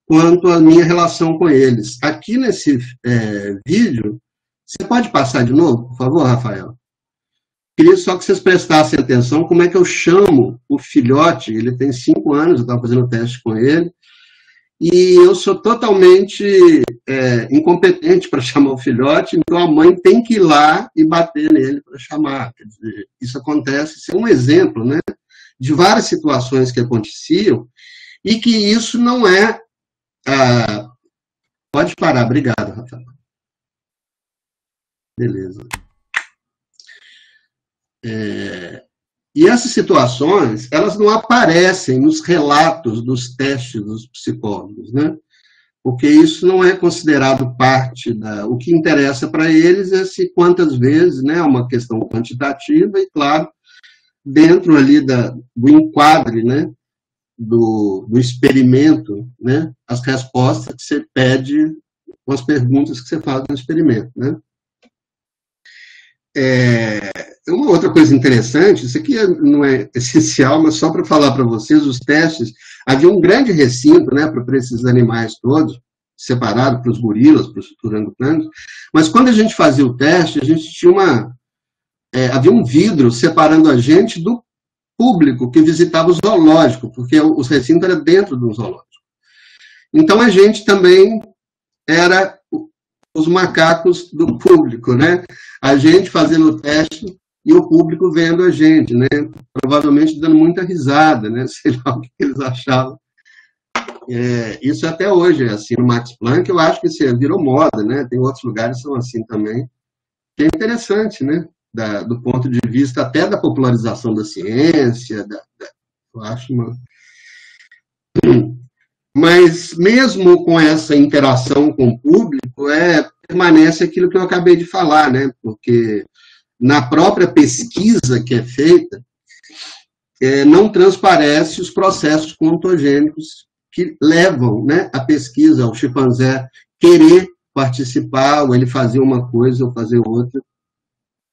quanto à minha relação com eles. Aqui nesse vídeo, você pode passar de novo, por favor, Rafael? Queria só que vocês prestassem atenção como é que eu chamo o filhote. Ele tem 5 anos, eu estava fazendo teste com ele, e eu sou totalmente incompetente para chamar o filhote, então a mãe tem que ir lá e bater nele para chamar. Quer dizer, isso acontece, isso é um exemplo, né, de várias situações que aconteciam, e que isso não é... Pode parar, obrigado, Rafael. Beleza. E essas situações, elas não aparecem nos relatos dos testes dos psicólogos, né? Porque isso não é considerado parte da... O que interessa para eles é se quantas vezes, né, uma questão quantitativa e, claro, dentro ali do enquadre, né, do experimento, né, as respostas que você pede com as perguntas que você faz no experimento, né? Uma outra coisa interessante, isso aqui não é essencial, mas só para falar para vocês, os testes, havia um grande recinto, né, para esses animais todos, separado para os gorilas, para os orangotangos, mas quando a gente fazia o teste, a gente tinha havia um vidro separando a gente do público que visitava o zoológico, porque os recintos eram dentro do zoológico. Então a gente também era os macacos do público, né? A gente fazendo o teste e o público vendo a gente, né? Provavelmente dando muita risada, né? Sei lá o que eles achavam. Isso até hoje é assim no Max Planck, eu acho que isso virou moda, né? Tem outros lugares que são assim também. Que é interessante, né? Do ponto de vista até da popularização da ciência, eu acho uma... Mas mesmo com essa interação com o público, permanece aquilo que eu acabei de falar, né? Porque na própria pesquisa que é feita, não transparece os processos ontogênicos que levam, né, a pesquisa, ao chimpanzé querer participar, ou ele fazer uma coisa ou fazer outra.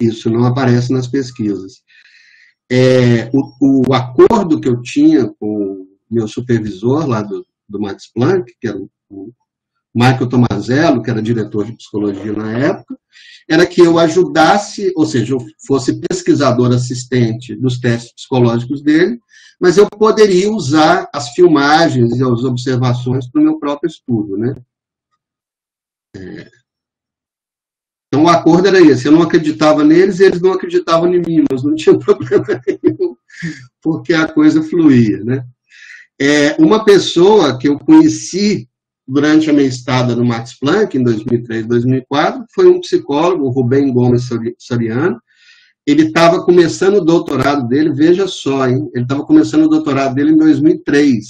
Isso não aparece nas pesquisas. O acordo que eu tinha com o meu supervisor lá do Max Planck, que era o Michael Tomazello, que era diretor de psicologia na época, era que eu ajudasse, ou seja, eu fosse pesquisador assistente dos testes psicológicos dele, mas eu poderia usar as filmagens e as observações para o meu próprio estudo, né? Então, o acordo era esse. Eu não acreditava neles e eles não acreditavam em mim, mas não tinha problema nenhum, porque a coisa fluía, né? Uma pessoa que eu conheci durante a minha estada no Max Planck, em 2003, 2004, foi um psicólogo, o Rubem Gomes Soriano. Ele estava começando o doutorado dele, veja só, hein? Ele estava começando o doutorado dele em 2003.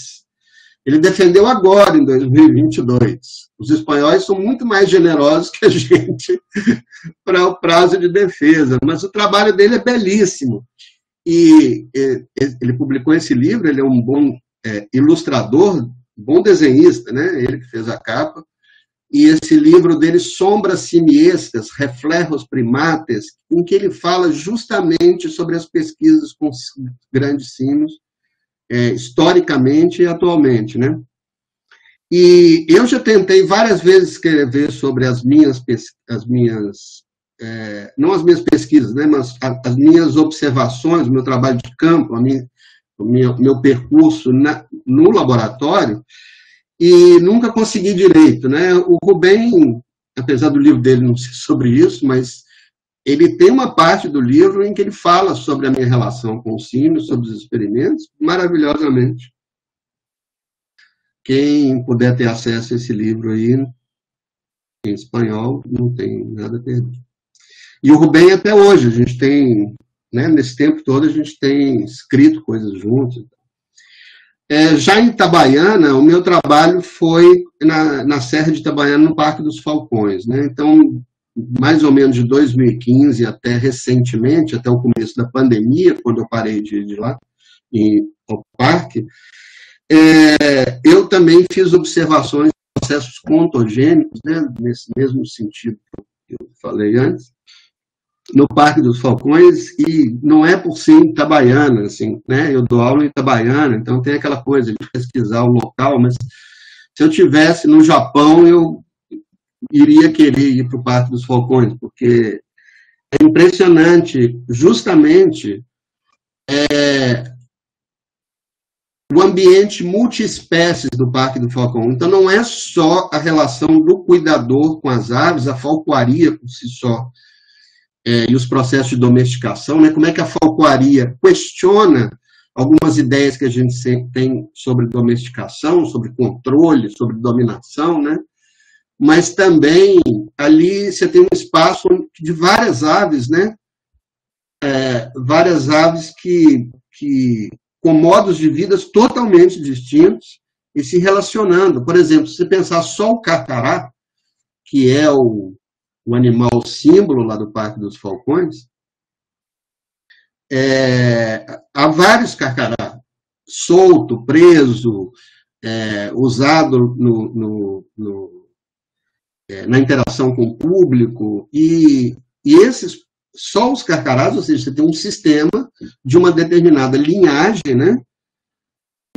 Ele defendeu agora, em 2022. Os espanhóis são muito mais generosos que a gente para o prazo de defesa, mas o trabalho dele é belíssimo. E ele publicou esse livro, ele é um bom ilustrador, bom desenhista, né? Ele que fez a capa. E esse livro dele, Sombras Simiescas, Reflejos Primates, em que ele fala justamente sobre as pesquisas com grandes símios, historicamente e atualmente, né? E eu já tentei várias vezes escrever sobre as minhas não as minhas pesquisas, né, mas as minhas observações, o meu trabalho de campo, o meu percurso no laboratório, e nunca consegui direito, né? O Rubem, apesar do livro dele não ser sobre isso, mas ele tem uma parte do livro em que ele fala sobre a minha relação com o símio, sobre os experimentos, maravilhosamente. Quem puder ter acesso a esse livro aí, em espanhol, não tem nada a perder. E o Rubem, até hoje, a gente tem, né, nesse tempo todo, a gente tem escrito coisas juntos. Já em Itabaiana, o meu trabalho foi na Serra de Itabaiana, no Parque dos Falcões, né? Então, mais ou menos de 2015 até recentemente, até o começo da pandemia, quando eu parei de ir lá ao parque, eu também fiz observações de processos ontogênicos, né, nesse mesmo sentido que eu falei antes, no Parque dos Falcões, e não é por ser em Itabaiana, assim, né, eu dou aula em Itabaiana, então tem aquela coisa de pesquisar o local, mas se eu tivesse no Japão, eu iria querer ir para o Parque dos Falcões, porque é impressionante, justamente, o ambiente multiespécies do Parque do Falcão. Então, não é só a relação do cuidador com as aves, a falcoaria por si só, e os processos de domesticação, né? Como é que a falcoaria questiona algumas ideias que a gente sempre tem sobre domesticação, sobre controle, sobre dominação, né? Mas também ali você tem um espaço de várias aves, né? Várias aves com modos de vida totalmente distintos e se relacionando. Por exemplo, se você pensar só o carcará, que é o animal símbolo lá do Parque dos Falcões, há vários carcará, solto, preso, usado na interação com o público, e esses, só os carcarás, ou seja, você tem um sistema de uma determinada linhagem, né?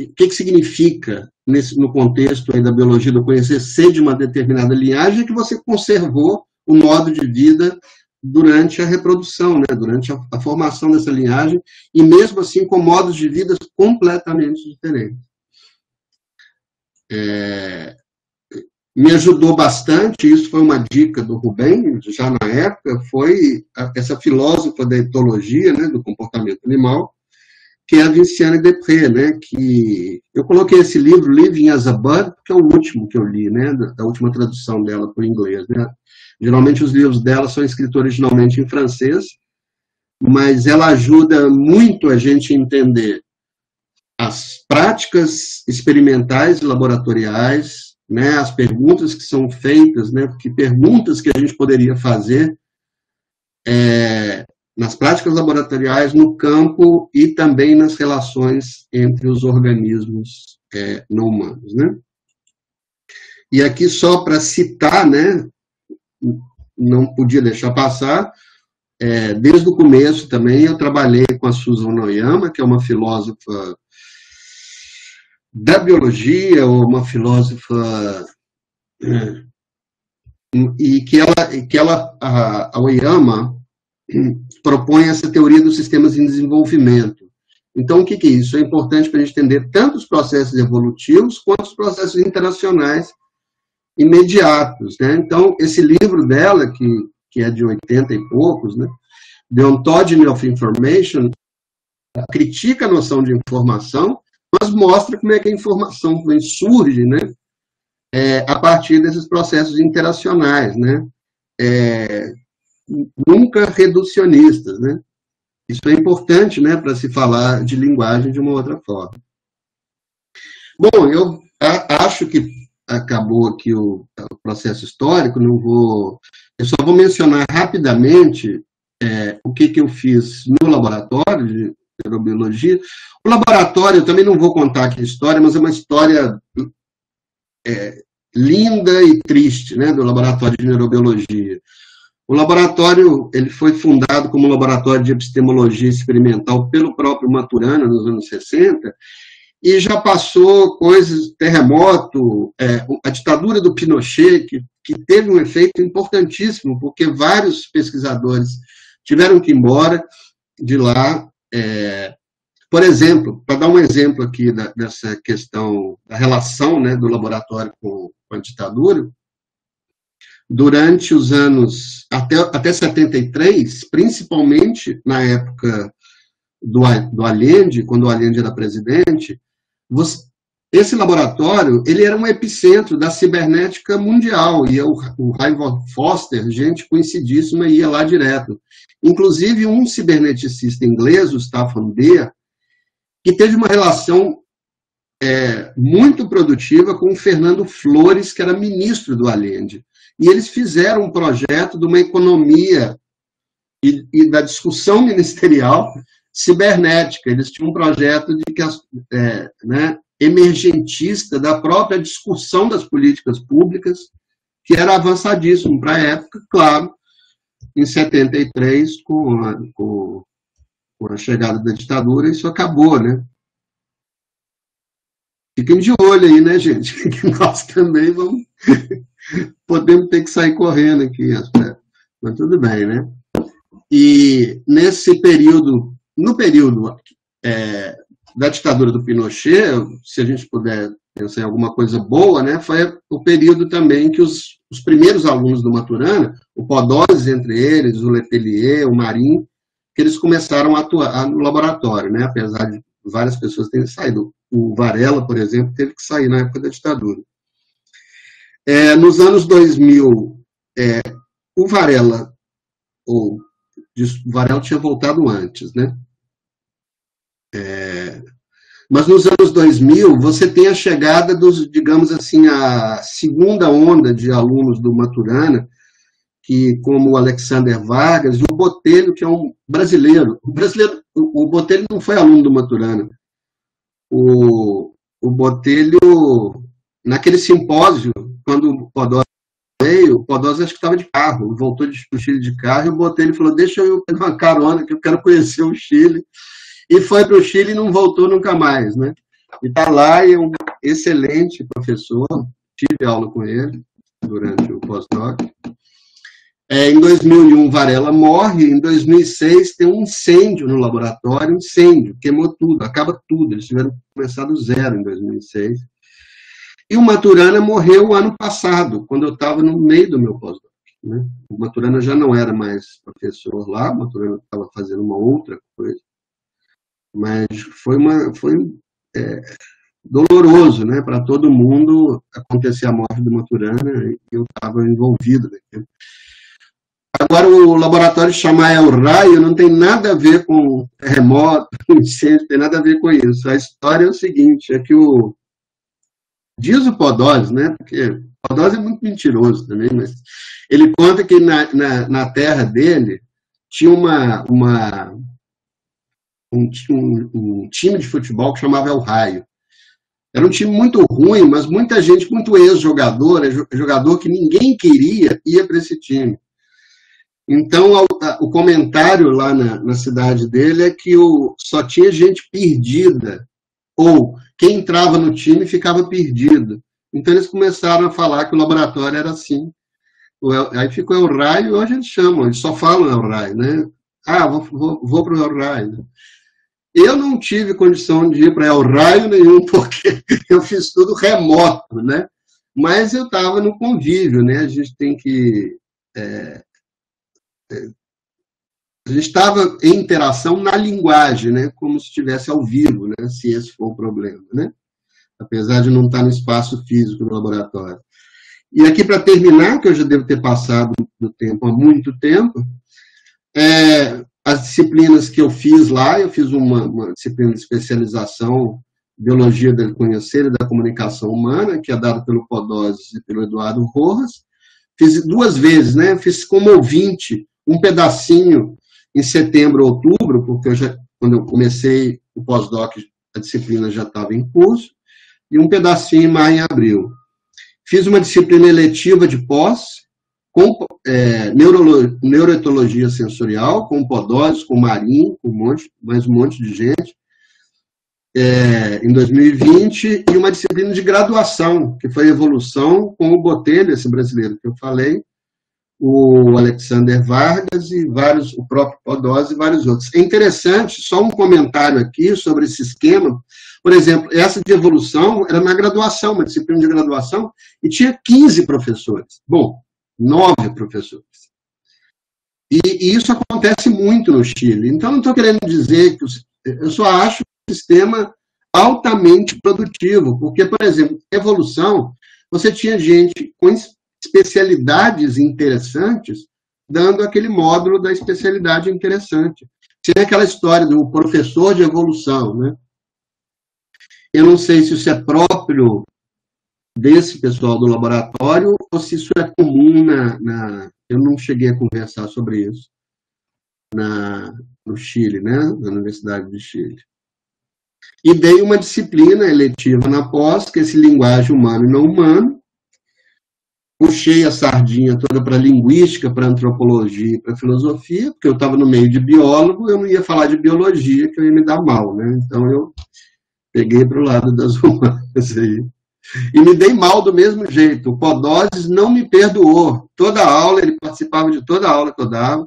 O que significa, no contexto aí da biologia do conhecer, ser de uma determinada linhagem, é que você conservou o modo de vida durante a reprodução, né? Durante a formação dessa linhagem, e mesmo assim com modos de vida completamente diferentes. Me ajudou bastante, isso foi uma dica do Rubem, já na época, foi essa filósofa da etologia, né, do comportamento animal, que é a Vinciane Desprez, né, que eu coloquei esse livro, Living as a Bird, que é o último que eu li, né, da última tradução dela para o inglês, né. Geralmente os livros dela são escritos originalmente em francês, mas ela ajuda muito a gente a entender as práticas experimentais e laboratoriais, né, as perguntas que são feitas, né, que perguntas que a gente poderia fazer nas práticas laboratoriais, no campo e também nas relações entre os organismos não humanos, né. E aqui só para citar, né, não podia deixar passar, desde o começo também eu trabalhei com a Susan Oyama, que é uma filósofa da biologia, ou uma filósofa, e que a Oyama propõe essa teoria dos sistemas em desenvolvimento. Então, o que é isso? É importante para a gente entender tanto os processos evolutivos quanto os processos interacionais imediatos, né? Então, esse livro dela, que é de 80 e poucos, né? The Ontogeny of Information, critica a noção de informação, mas mostra como é que a informação surge, né, a partir desses processos interacionais, né, nunca reducionistas, né. Isso é importante, né, para se falar de linguagem de uma outra forma. Bom, eu acho que acabou aqui o processo histórico, eu só vou mencionar rapidamente o que eu fiz no laboratório de neurobiologia. O laboratório, eu também não vou contar aqui a história, mas é uma história linda e triste, né, do laboratório de neurobiologia. O laboratório, ele foi fundado como laboratório de epistemologia experimental pelo próprio Maturana nos anos 60, e já passou coisas, terremoto, a ditadura do Pinochet, que teve um efeito importantíssimo, porque vários pesquisadores tiveram que ir embora de lá. Por exemplo, para dar um exemplo aqui dessa questão da relação, né, do laboratório com a ditadura, durante os anos, até 73, principalmente na época do Allende, quando o Allende era presidente, esse laboratório ele era um epicentro da cibernética mundial, e o Raymond Foster, gente conhecidíssima, ia lá direto. Inclusive, um ciberneticista inglês, o Staffan Beer, que teve uma relação muito produtiva com o Fernando Flores, que era ministro do Allende. E eles fizeram um projeto de uma economia e da discussão ministerial cibernética. Eles tinham um projeto emergentista da própria discussão das políticas públicas, que era avançadíssimo para a época, claro, em 73, com a chegada da ditadura, isso acabou, né? fiquem de olho aí, né, gente? Que nós também podemos ter que sair correndo aqui, mas tudo bem, né? E nesse período, no período da ditadura do Pinochet, se a gente puder pensar em alguma coisa boa, né, foi o período também que os primeiros alunos do Maturana, o Podós entre eles, o Letelier, o Marinho, que eles começaram a atuar no laboratório, né, apesar de várias pessoas terem saído. O Varela, por exemplo, teve que sair na época da ditadura. Nos anos 2000, o Varela tinha voltado antes, né? Mas nos anos 2000, você tem a chegada dos, digamos assim, a segunda onda de alunos do Maturana, que, como o Alexander Vargas, e o Botelho, que é um brasileiro. O Botelho não foi aluno do Maturana. O Botelho, naquele simpósio, quando o Podós veio, o Podós acho que estava de carro, voltou do Chile de carro, e o Botelho falou, deixa eu pegar uma carona, que eu quero conhecer o Chile. E foi para o Chile e não voltou nunca mais, né? E está lá, e é um excelente professor, tive aula com ele durante o pós-doc. Em 2001, Varela morre, em 2006 tem um incêndio no laboratório, queimou tudo, acaba tudo, eles tiveram que começar do zero em 2006. E o Maturana morreu o ano passado, quando eu estava no meio do meu pós-doc, né? O Maturana já não era mais professor lá, o Maturana estava fazendo uma outra coisa. Mas foi doloroso, né, para todo mundo acontecer a morte do Maturana, e eu estava envolvido, né? Agora, o laboratório chama El Raio não tem nada a ver com terremoto, incêndio, tem nada a ver com isso. A história é o seguinte, é que diz o Podós, né, porque o Podós é muito mentiroso também, mas ele conta que na terra dele tinha um time de futebol que chamava El Raio. Era um time muito ruim, mas muita gente, muito ex-jogador, jogador que ninguém queria, ia para esse time. Então, o comentário lá na cidade dele é que só tinha gente perdida, ou quem entrava no time ficava perdido. Então, eles começaram a falar que o laboratório era assim. Aí ficou El Raio, e hoje eles só falam El Raio, né? Vou para o El Raio. Eu não tive condição de ir para El Raio nenhum, porque eu fiz tudo remoto, né? Mas eu estava no convívio, né? A gente tem que... a gente estava em interação na linguagem, né? Como se estivesse ao vivo, né? Se esse for o problema, né? Apesar de não estar no espaço físico do laboratório. E aqui, para terminar, que eu já devo ter passado do tempo há muito tempo, as disciplinas que eu fiz lá, eu fiz uma disciplina de especialização, Biologia do Conhecer e da Comunicação Humana, que é dada pelo Podós e pelo Eduardo Rojas. Fiz 2 vezes, né? Fiz como ouvinte um pedacinho em setembro, outubro, porque quando eu comecei o pós-doc, a disciplina já estava em curso, e um pedacinho em maio e abril. Fiz uma disciplina eletiva de pós, com neuroetologia sensorial, com Podós, com Marinho, com mais um monte de gente, em 2020, e uma disciplina de graduação, que foi evolução, com o Botelho, esse brasileiro que eu falei, o Alexander Vargas, e o próprio Podós e vários outros. É interessante, só um comentário aqui sobre esse esquema. Por exemplo, essa de evolução era na graduação, uma disciplina de graduação, e tinha 15 professores. Bom, 9 professores. E isso acontece muito no Chile. Então, não estou querendo dizer que... Eu só acho um sistema altamente produtivo, porque, por exemplo, evolução, você tinha gente com especialidades interessantes, dando aquele módulo da especialidade interessante. Tinha aquela história do professor de evolução, né? Eu não sei se isso é próprio desse pessoal do laboratório ou se isso é comum eu não cheguei a conversar sobre isso no Chile, né? Na Universidade de Chile. E dei uma disciplina eletiva na pós, que é esse linguagem humano e não humano. Puxei a sardinha toda para linguística, para antropologia e para filosofia, porque eu estava no meio de biólogo, eu não ia falar de biologia, que eu ia me dar mal, né? Então, eu Peguei para o lado das humanas aí. E me dei mal do mesmo jeito. O Podoses não me perdoou. Toda aula, ele participava de toda aula que eu dava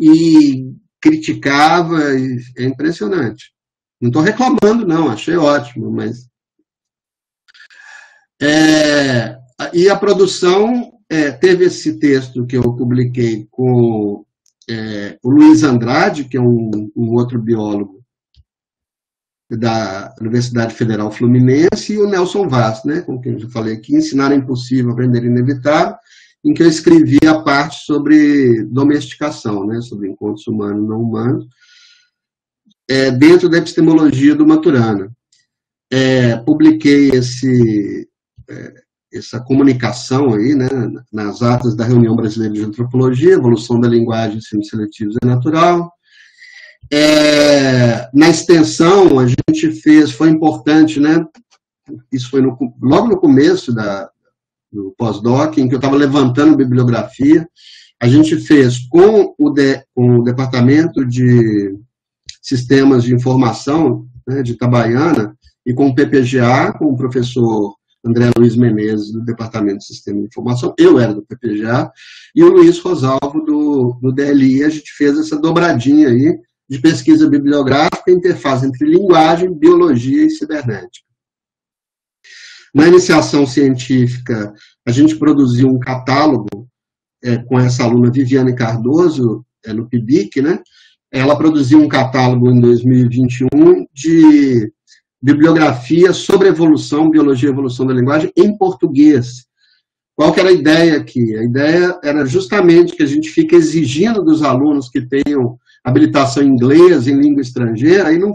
e criticava. É impressionante. Não estou reclamando, não. Achei ótimo, mas... E a produção teve esse texto que eu publiquei com o Luiz Andrade, que é um outro biólogo da Universidade Federal Fluminense, e o Nelson Vaz, né, com quem eu já falei aqui, Ensinar é Impossível, Aprender é Inevitável, em que eu escrevi a parte sobre domesticação, né, sobre encontros humanos e não humanos, dentro da epistemologia do Maturana. Publiquei essa comunicação aí, né, nas atas da Reunião Brasileira de Antropologia, Evolução da Linguagem, Ensino Seletivo e Natural. Na extensão, a gente fez, foi importante, né, isso foi logo no começo do pós-doc, em que eu estava levantando bibliografia, a gente fez com o Departamento de Sistemas de Informação, né, de Itabaiana, e com o PPGA, com o professor André Luiz Menezes, do Departamento de Sistema de Informação, eu era do PPGA, e o Luiz Rosalvo, do DLI, a gente fez essa dobradinha aí, de pesquisa bibliográfica, interface entre linguagem, biologia e cibernética. Na iniciação científica, a gente produziu um catálogo com essa aluna Viviane Cardoso, no PIBIC, né? Ela produziu um catálogo em 2021 de bibliografia sobre evolução, biologia e evolução da linguagem em português. Qual que era a ideia aqui? A ideia era justamente que a gente fica exigindo dos alunos que tenham habilitação em inglês, em língua estrangeira, e não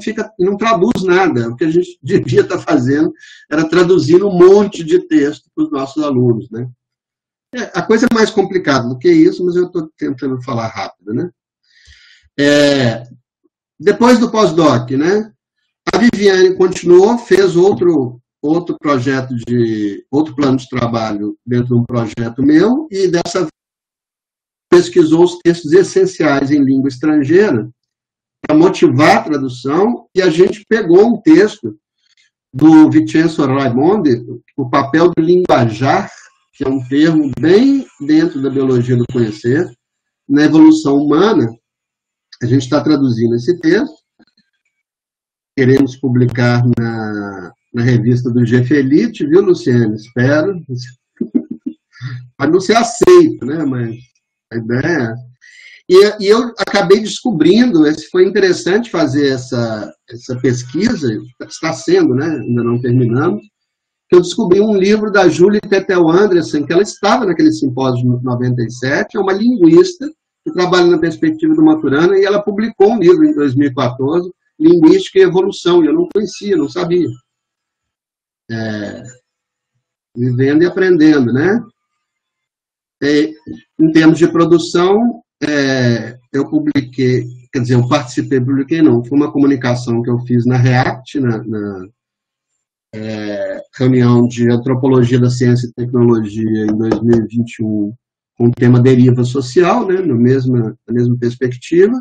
traduz nada. O que a gente devia estar fazendo era traduzindo um monte de texto para os nossos alunos, né? A coisa é mais complicada do que isso, mas eu estou tentando falar rápido, né? Depois do pós-doc, né? A Viviane continuou, fez outro projeto outro plano de trabalho dentro de um projeto meu, e dessa vez pesquisou os textos essenciais em língua estrangeira para motivar a tradução, e a gente pegou um texto do Vincenzo Raimondi, o papel do linguajar, que é um termo bem dentro da biologia do conhecer, na evolução humana. A gente está traduzindo esse texto, queremos publicar na revista do GFELIT, viu, Luciane? Espero. Pode não ser aceito, né? Mas a ideia e eu acabei descobrindo, foi interessante fazer essa pesquisa, está sendo, né? Ainda não terminamos, que eu descobri um livro da Julie Tetel Anderson, que ela estava naquele simpósio de 97, é uma linguista que trabalha na perspectiva do Maturana, e ela publicou um livro em 2014, Linguística e Evolução, e eu não conhecia, não sabia. Vivendo e aprendendo, né? Em termos de produção, eu publiquei, quer dizer, eu publiquei não, foi uma comunicação que eu fiz na REACT, na reunião de Antropologia da Ciência e Tecnologia em 2021, com o tema deriva social, né, na mesma perspectiva,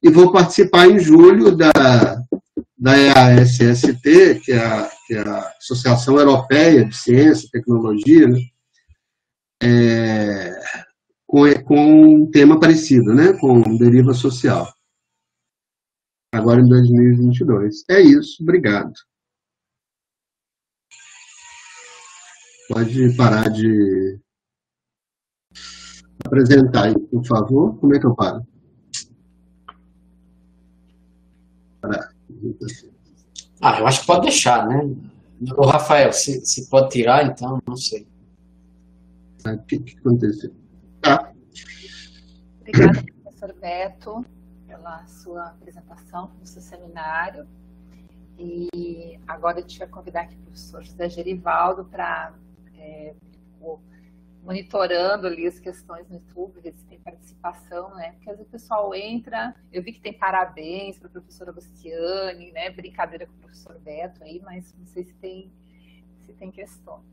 e vou participar em julho da EASST, que é a Associação Europeia de Ciência e Tecnologia, né, com um tema parecido, né, com deriva social. Agora em 2022. É isso, obrigado. Pode parar de apresentar aí, por favor. Como é que eu paro? Eu acho que pode deixar, né? O Rafael, se pode tirar, então, não sei. O que aconteceu? Obrigada, professor Beto, pela sua apresentação, pelo seu seminário. E agora a gente vai convidar aqui o professor José Gerivaldo para monitorando ali as questões no YouTube, ver se tem participação, né? Porque às vezes o pessoal entra, eu vi que tem parabéns para a professora Luciane, né? Brincadeira com o professor Beto aí, mas não sei se tem questões.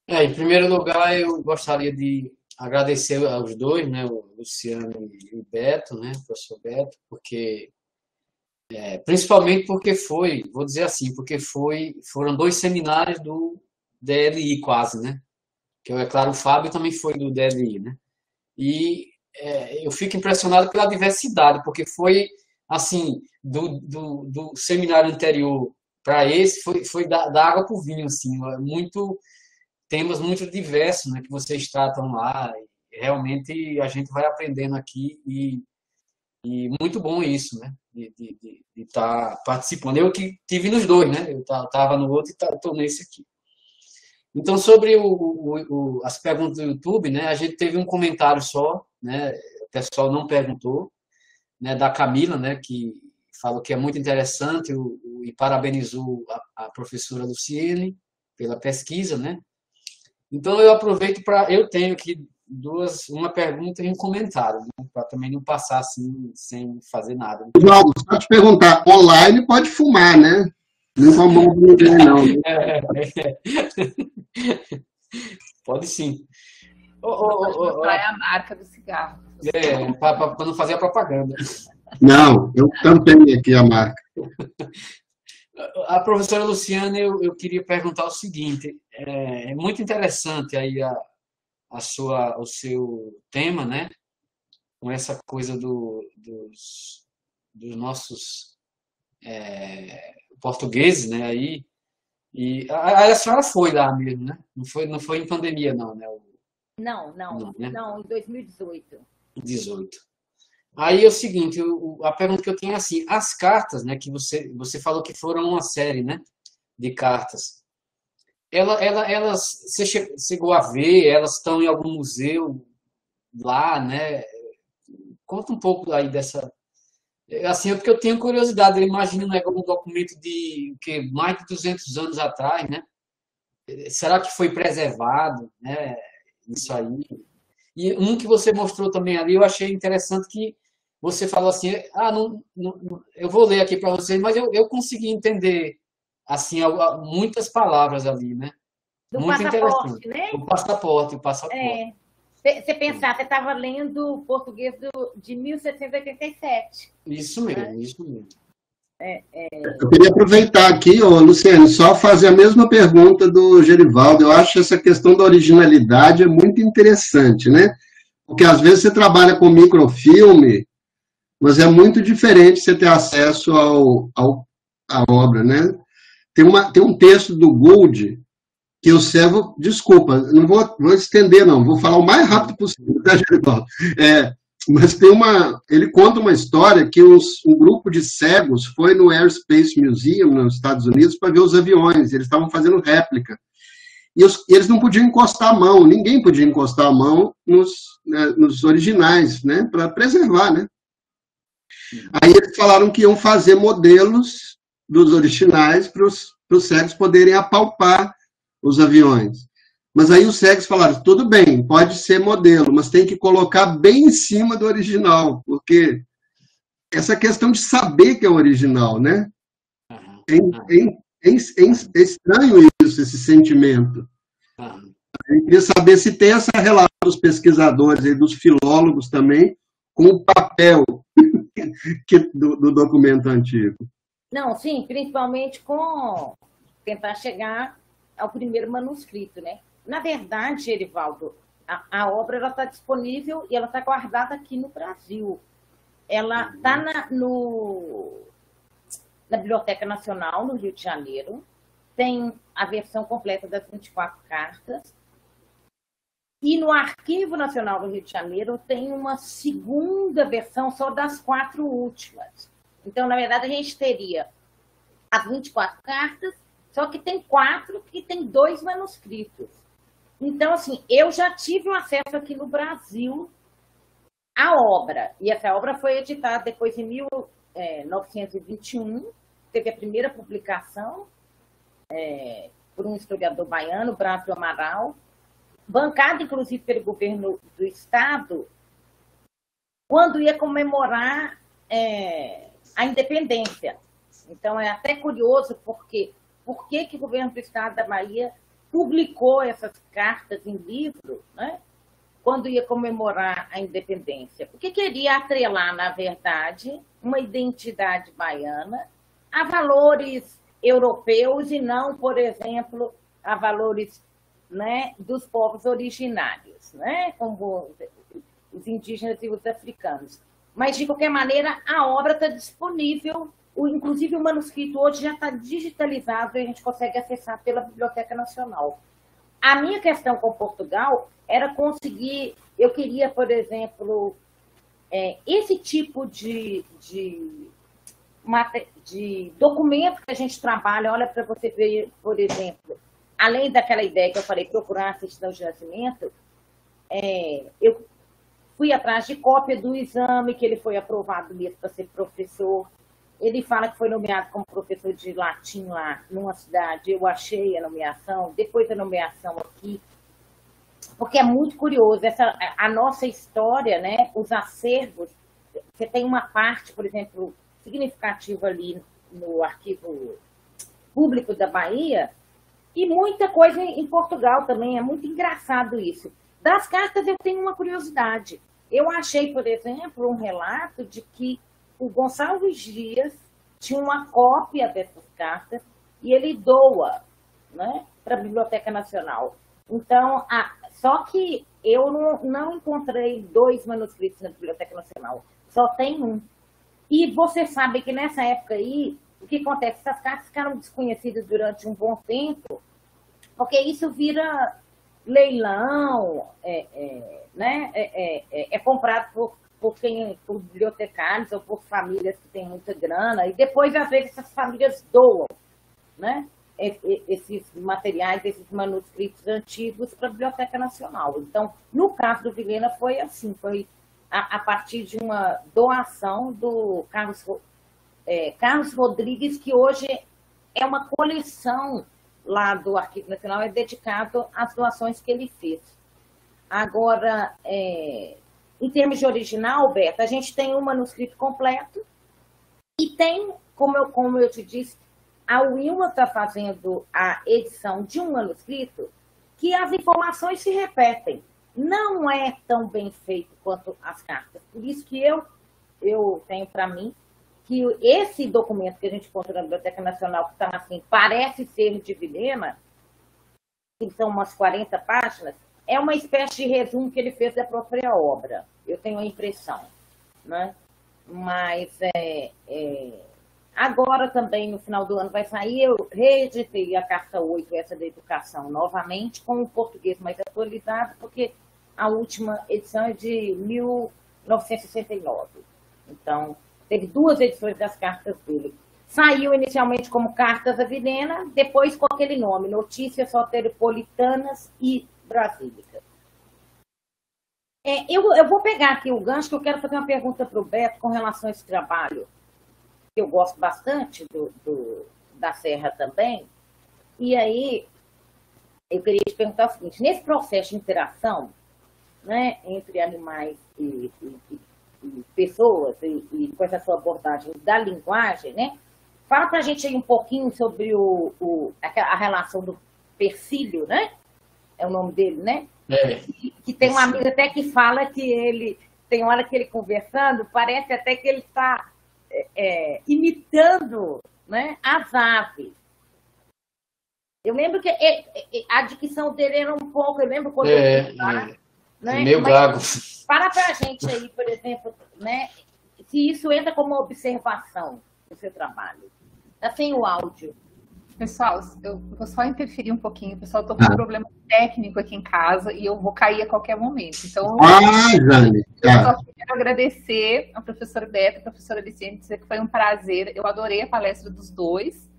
Em primeiro lugar, eu gostaria de agradecer aos dois, né? O Luciano e o Beto, né? O professor Beto, porque Principalmente porque vou dizer assim, porque foram 2 seminários do DLI quase, né? Que é claro, o Fábio também foi do DLI, né? E eu fico impressionado pela diversidade, porque foi assim, do seminário anterior para esse, foi da água para o vinho, assim, temas muito diversos, né, que vocês tratam lá. E realmente a gente vai aprendendo aqui e muito bom isso, né? De estar participando. Eu que tive nos dois, né? Eu estava no outro e estou nesse aqui. Então, sobre as perguntas do YouTube, né? A gente teve um comentário só, né? O pessoal não perguntou, né? Da Camila, né? Que falou que é muito interessante e parabenizou a professora Luciene pela pesquisa, né? Então, eu aproveito eu tenho aqui uma pergunta e um comentário, né? Para também não passar assim, sem fazer nada. João, só te perguntar, online pode fumar, né? Não incomoda ninguém, não. Pode sim. Pode mostrar a marca do cigarro. Para não fazer a propaganda. Não, eu também aqui a marca. A professora Luciana, eu queria perguntar o seguinte, é muito interessante aí o seu tema, né? Com essa coisa dos nossos portugueses, né? Aí, e a senhora foi lá mesmo, né? Não foi em pandemia, não, né? Não, né? em 2018. 18. Aí é o seguinte, a pergunta que eu tenho é assim, as cartas, né, que você falou que foram uma série, né, de cartas, você chegou a ver, elas estão em algum museu lá, né? Conta um pouco aí dessa... Assim, porque eu tenho curiosidade, eu imagino, né, um documento de mais de 200 anos atrás, né? Será que foi preservado, né, isso aí? E um que você mostrou também ali, eu achei interessante que você falou assim, eu vou ler aqui para vocês, mas eu consegui entender assim muitas palavras ali, né? Do Muito passaporte, interessante. né? O passaporte. Você pensar, você estava lendo português de 1787. Isso mesmo, isso mesmo. Eu queria aproveitar aqui, Luciano, só fazer a mesma pergunta do Gerivaldo. Eu acho essa questão da originalidade é muito interessante, né? Porque às vezes você trabalha com microfilme, mas é muito diferente você ter acesso à obra, né? Tem um texto do Gould que eu servo, desculpa, não vou estender, não, vou falar o mais rápido possível, tá, Gerivaldo? Mas ele conta uma história que um grupo de cegos foi no Airspace Museum, nos Estados Unidos, para ver os aviões, eles estavam fazendo réplica. E eles não podiam encostar a mão, ninguém podia encostar a mão nos originais, né, para preservar, né? Aí eles falaram que iam fazer modelos dos originais para os cegos poderem apalpar os aviões. Mas aí os cegos falaram, tudo bem, pode ser modelo, mas tem que colocar bem em cima do original, porque essa questão de saber que é original, né? É estranho isso, esse sentimento. Eu queria saber se tem essa relação dos pesquisadores e dos filólogos também com o papel do documento antigo. Não, sim, principalmente com tentar chegar ao primeiro manuscrito, né? Na verdade, Gerivaldo, a obra está disponível e ela está guardada aqui no Brasil. Ela está na Biblioteca Nacional, no Rio de Janeiro. Tem a versão completa das 24 cartas. E no Arquivo Nacional do Rio de Janeiro tem uma segunda versão só das 4 últimas. Então, na verdade, a gente teria as 24 cartas, só que tem 4 que tem 2 manuscritos. Então, assim, eu já tive um acesso aqui no Brasil à obra. E essa obra foi editada depois em 1921. Teve a primeira publicação por um historiador baiano, Brás do Amaral, bancada, inclusive, pelo governo do Estado, quando ia comemorar a independência. Então, é até curioso, porque por que o governo do Estado da Bahia publicou essas cartas em livro, né, quando ia comemorar a independência, porque queria atrelar, na verdade, uma identidade baiana a valores europeus e não, por exemplo, a valores, né, dos povos originários, né, como os indígenas e os africanos. Mas, de qualquer maneira, a obra está disponível, inclusive o manuscrito hoje já está digitalizado e a gente consegue acessar pela Biblioteca Nacional. A minha questão com Portugal era conseguir, eu queria, por exemplo, esse tipo de documento que a gente trabalha, olha para você ver, por exemplo, além daquela ideia que eu falei, procurar a certidão de nascimento, eu fui atrás de cópia do exame, que ele foi aprovado mesmo para ser professor. Ele fala que foi nomeado como professor de latim lá numa cidade, eu achei a nomeação, depois a nomeação aqui, porque é muito curioso, a nossa história, né, os acervos, você tem uma parte, por exemplo, significativa ali no Arquivo Público da Bahia, e muita coisa em Portugal também, é muito engraçado isso. Das cartas eu tenho uma curiosidade. Eu achei, por exemplo, um relato de que o Gonçalves Dias tinha uma cópia dessas cartas e ele doa, né, para a Biblioteca Nacional. Então, só que eu não encontrei 2 manuscritos na Biblioteca Nacional, só tem um. E você sabe que nessa época aí, o que acontece? Essas cartas ficaram desconhecidas durante um bom tempo, porque isso vira leilão, né? É comprado por bibliotecários ou por famílias que têm muita grana, e depois, às vezes, essas famílias doam, né, esses materiais, esses manuscritos antigos para a Biblioteca Nacional. Então, no caso do Vilhena, foi assim, foi a partir de uma doação do Carlos Rodrigues, que hoje é uma coleção lá do Arquivo Nacional, é dedicado às doações que ele fez. Agora, em termos de original, Beto, a gente tem um manuscrito completo e tem, como eu te disse, a Wilma está fazendo a edição de um manuscrito que as informações se repetem. Não é tão bem feito quanto as cartas. Por isso que eu tenho para mim que esse documento que a gente encontra na Biblioteca Nacional, que está assim, parece ser de Vilhena, que são umas 40 páginas, é uma espécie de resumo que ele fez da própria obra. Eu tenho a impressão, né? Mas agora também, no final do ano, vai sair, eu reeditei a Carta 8, essa da educação, novamente, com o português mais atualizado, porque a última edição é de 1969. Então, teve 2 edições das cartas dele. Saiu inicialmente como Cartas a Vilhena, depois com aquele nome, Notícias Soteropolitanas e Brasílicas. Eu vou pegar aqui o gancho, que eu quero fazer uma pergunta para o Beto com relação a esse trabalho, que eu gosto bastante da Serra também. E aí, eu queria te perguntar o seguinte, nesse processo de interação, né, entre animais e pessoas, e com essa sua abordagem da linguagem, né, fala para a gente aí um pouquinho sobre a relação do Persílio, né? É o nome dele, né? Que tem uma amiga até que fala que ele, tem hora que ele conversando, parece até que ele está imitando, né, as aves. Eu lembro que a dicção dele era um pouco, eu lembro quando né? Meio gago. Para a gente aí, por exemplo, né, se isso entra como observação do seu trabalho. Está sem o áudio. Pessoal, eu vou só interferir um pouquinho. Pessoal, estou com um problema técnico aqui em casa e eu vou cair a qualquer momento. Então, Jane, eu só quero agradecer ao professor Beto e à professora Aliciene, dizer que foi um prazer. Eu adorei a palestra dos dois.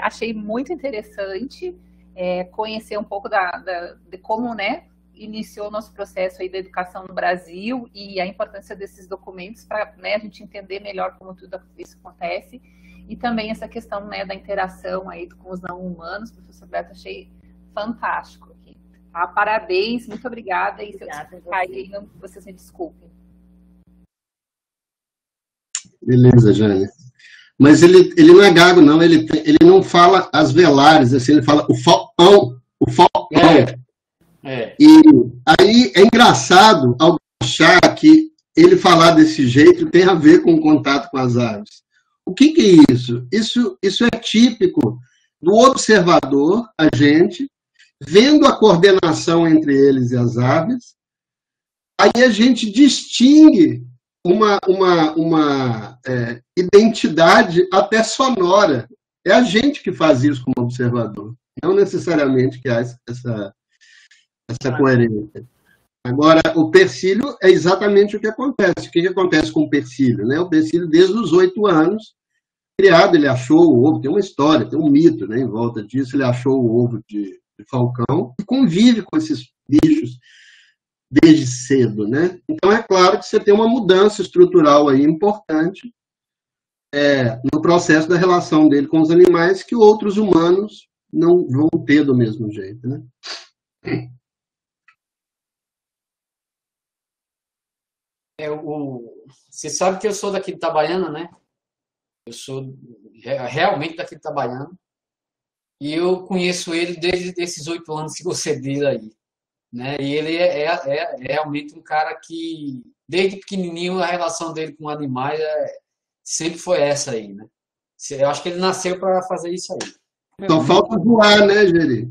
Achei muito interessante conhecer um pouco de como, né, iniciou o nosso processo aí da educação no Brasil e a importância desses documentos para, né, a gente entender melhor como tudo isso acontece. E também essa questão, né, da interação aí com os não humanos, professor Beto, achei fantástico aqui. Tá? Parabéns, muito obrigada. E se eu cair, vocês me desculpem. Beleza, Jane. Mas ele não é gago, não. Ele não fala as velares, assim, ele fala o falpão. É. E aí é engraçado alguém achar que ele falar desse jeito tem a ver com o contato com as aves. O que é isso? Isso é típico do observador, a gente, vendo a coordenação entre eles e as aves, aí a gente distingue uma identidade até sonora. É a gente que faz isso como observador, não necessariamente que há essa coerência. Agora, o Persílio é exatamente o que acontece. O que acontece com o Persílio? Né? O Persílio, desde os 8 anos, criado, ele achou o ovo, tem uma história, tem um mito, né, em volta disso, ele achou o ovo de falcão e convive com esses bichos desde cedo, né? Então é claro que você tem uma mudança estrutural aí importante no processo da relação dele com os animais que outros humanos não vão ter do mesmo jeito, né? Você sabe que eu sou daqui de Itabaiana, né? Eu sou realmente daqui de Itabaiana. E eu conheço ele desde esses 8 anos que você diz aí, né? E ele é realmente um cara que, desde pequenininho, a relação dele com animais sempre foi essa aí, né? Eu acho que ele nasceu para fazer isso aí. Só falta voar, né, Geri?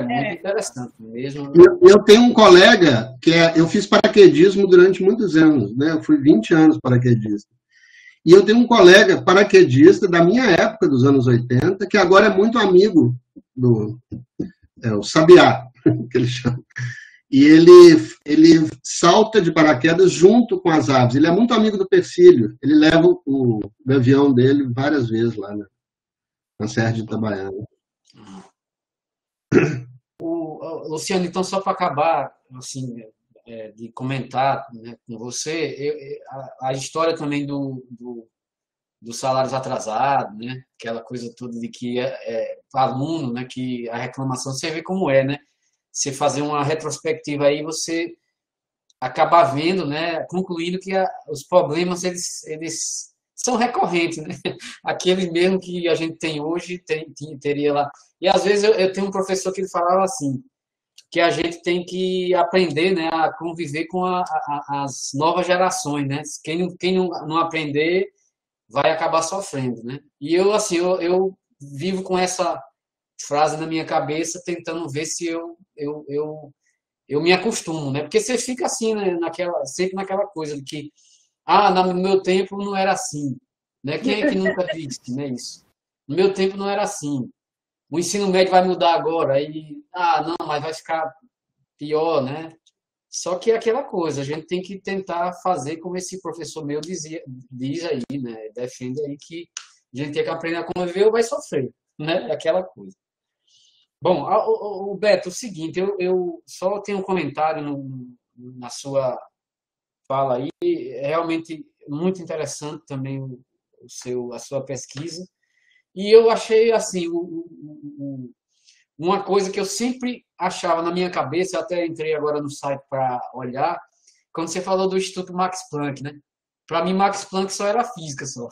Muito interessante mesmo. Eu tenho um colega eu fiz paraquedismo durante muitos anos, né? Eu fui 20 anos paraquedista. E eu tenho um colega paraquedista da minha época, dos anos 80, que agora é muito amigo o Sabiá, que ele chama. E ele salta de paraquedas junto com as aves. Ele é muito amigo do Persílio. Ele leva o avião dele várias vezes lá na Serra de Itabaiana. Luciano, então, só para acabar, assim, de comentar, né, com você, a história também dos salários atrasados, né, aquela coisa toda de que aluno, né, que a reclamação, você vê como né, você fazer uma retrospectiva aí, você acaba vendo, né, concluindo que os problemas, eles são recorrentes, né, aquele mesmo que a gente tem hoje, teria lá. E às vezes eu tenho um professor que ele falava assim, que a gente tem que aprender, né, a conviver com as novas gerações, né? Quem não aprender vai acabar sofrendo, né? E eu, assim, eu vivo com essa frase na minha cabeça, tentando ver se eu me acostumo, né? Porque você fica assim, né, sempre naquela coisa de que, no meu tempo não era assim, né? Quem é que nunca disse, né, isso? No meu tempo não era assim. O ensino médio vai mudar agora, aí, não, mas vai ficar pior, né? Só que é aquela coisa, a gente tem que tentar fazer como esse professor meu diz aí, né? Defende aí que a gente tem que aprender a conviver ou vai sofrer, né? É aquela coisa. Bom, o Beto, o seguinte, eu só tenho um comentário na sua fala aí, é realmente muito interessante também a sua pesquisa. E eu achei, assim, uma coisa que eu sempre achava na minha cabeça, eu até entrei agora no site para olhar, quando você falou do Instituto Max Planck, né? Para mim, Max Planck só era física, só.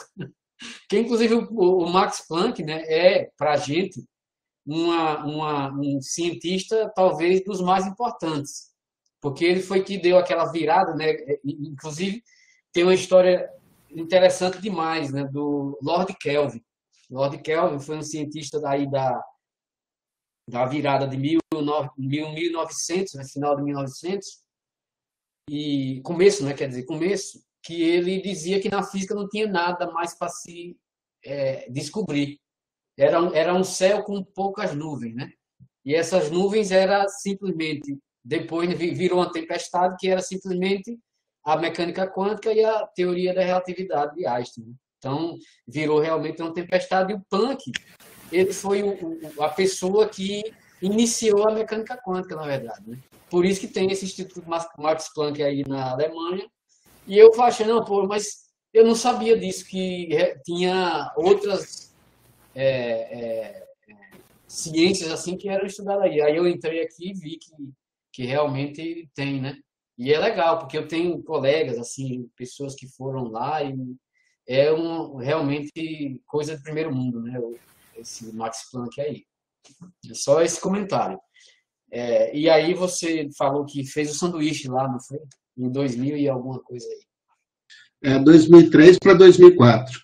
Que, inclusive, o Max Planck, né, para a gente, um cientista, talvez, dos mais importantes. Porque ele foi que deu aquela virada, né? Inclusive, tem uma história interessante demais, né, do Lord Kelvin. Lord Kelvin foi um cientista daí da virada de 1900, né, final de 1900, e começo, né, quer dizer, começo, que ele dizia que na física não tinha nada mais para se descobrir. Era um céu com poucas nuvens, né? E essas nuvens era simplesmente, depois virou uma tempestade que era simplesmente a mecânica quântica e a teoria da relatividade de Einstein. Então, virou realmente uma tempestade. E o Planck, ele foi a pessoa que iniciou a mecânica quântica, na verdade, né? Por isso que tem esse Instituto Max Planck aí na Alemanha. E eu achei, não, pô, mas eu não sabia disso, que tinha outras ciências assim que eram estudadas aí. Aí eu entrei aqui e vi que realmente tem, né? E é legal, porque eu tenho colegas, assim, pessoas que foram lá e realmente coisa de primeiro mundo, né? Esse Max Planck aí. É só esse comentário. E aí você falou que fez o sanduíche lá, não foi? Em 2000 e alguma coisa aí. 2003 para 2004.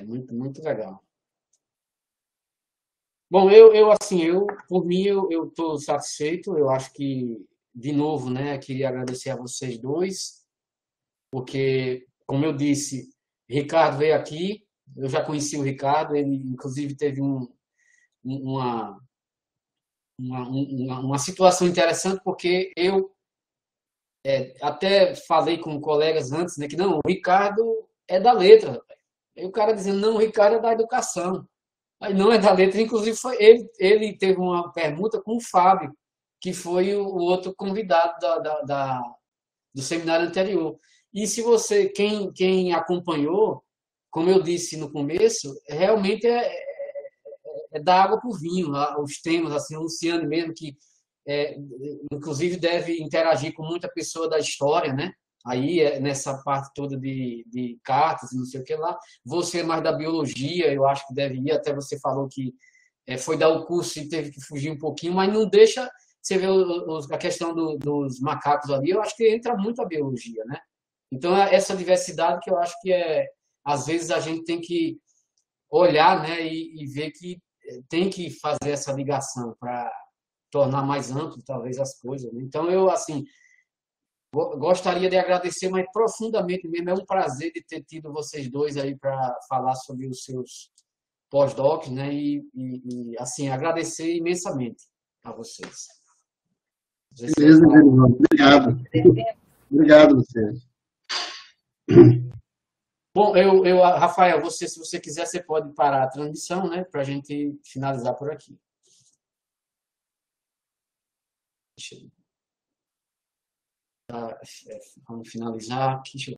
Muito, muito legal. Bom, assim, por mim, eu estou satisfeito. Eu acho que, de novo, né, queria agradecer a vocês dois, porque, como eu disse, Ricardo veio aqui, eu já conheci o Ricardo, ele, inclusive, teve uma, uma situação interessante, porque eu até falei com colegas antes, né, que não, o Ricardo é da letra. Aí o cara dizendo, não, o Ricardo é da educação. Aí não é da letra, inclusive foi ele teve uma permuta com o Fábio, que foi o outro convidado do seminário anterior. E se você, quem acompanhou, como eu disse no começo, realmente é da água para o vinho, os temas, assim, o Luciano mesmo, que inclusive deve interagir com muita pessoa da história, né? Aí, nessa parte toda de cartas e não sei o que lá. Você é mais da biologia, eu acho que deve ir, até você falou que foi dar o curso e teve que fugir um pouquinho, mas não deixa, você vê a questão dos macacos ali, eu acho que entra muito a biologia, né? Então, essa diversidade que eu acho que às vezes a gente tem que olhar, né, e ver que tem que fazer essa ligação para tornar mais amplo, talvez, as coisas, né? Então, eu, assim, gostaria de agradecer, mas profundamente mesmo, é um prazer de ter tido vocês dois aí para falar sobre os seus pós-docs, né? Assim, agradecer imensamente a vocês. Beleza, Genival. Obrigado. Obrigado, você. Bom, Rafael, se você quiser, você pode parar a transmissão, né? Para a gente finalizar por aqui. Vamos finalizar aqui.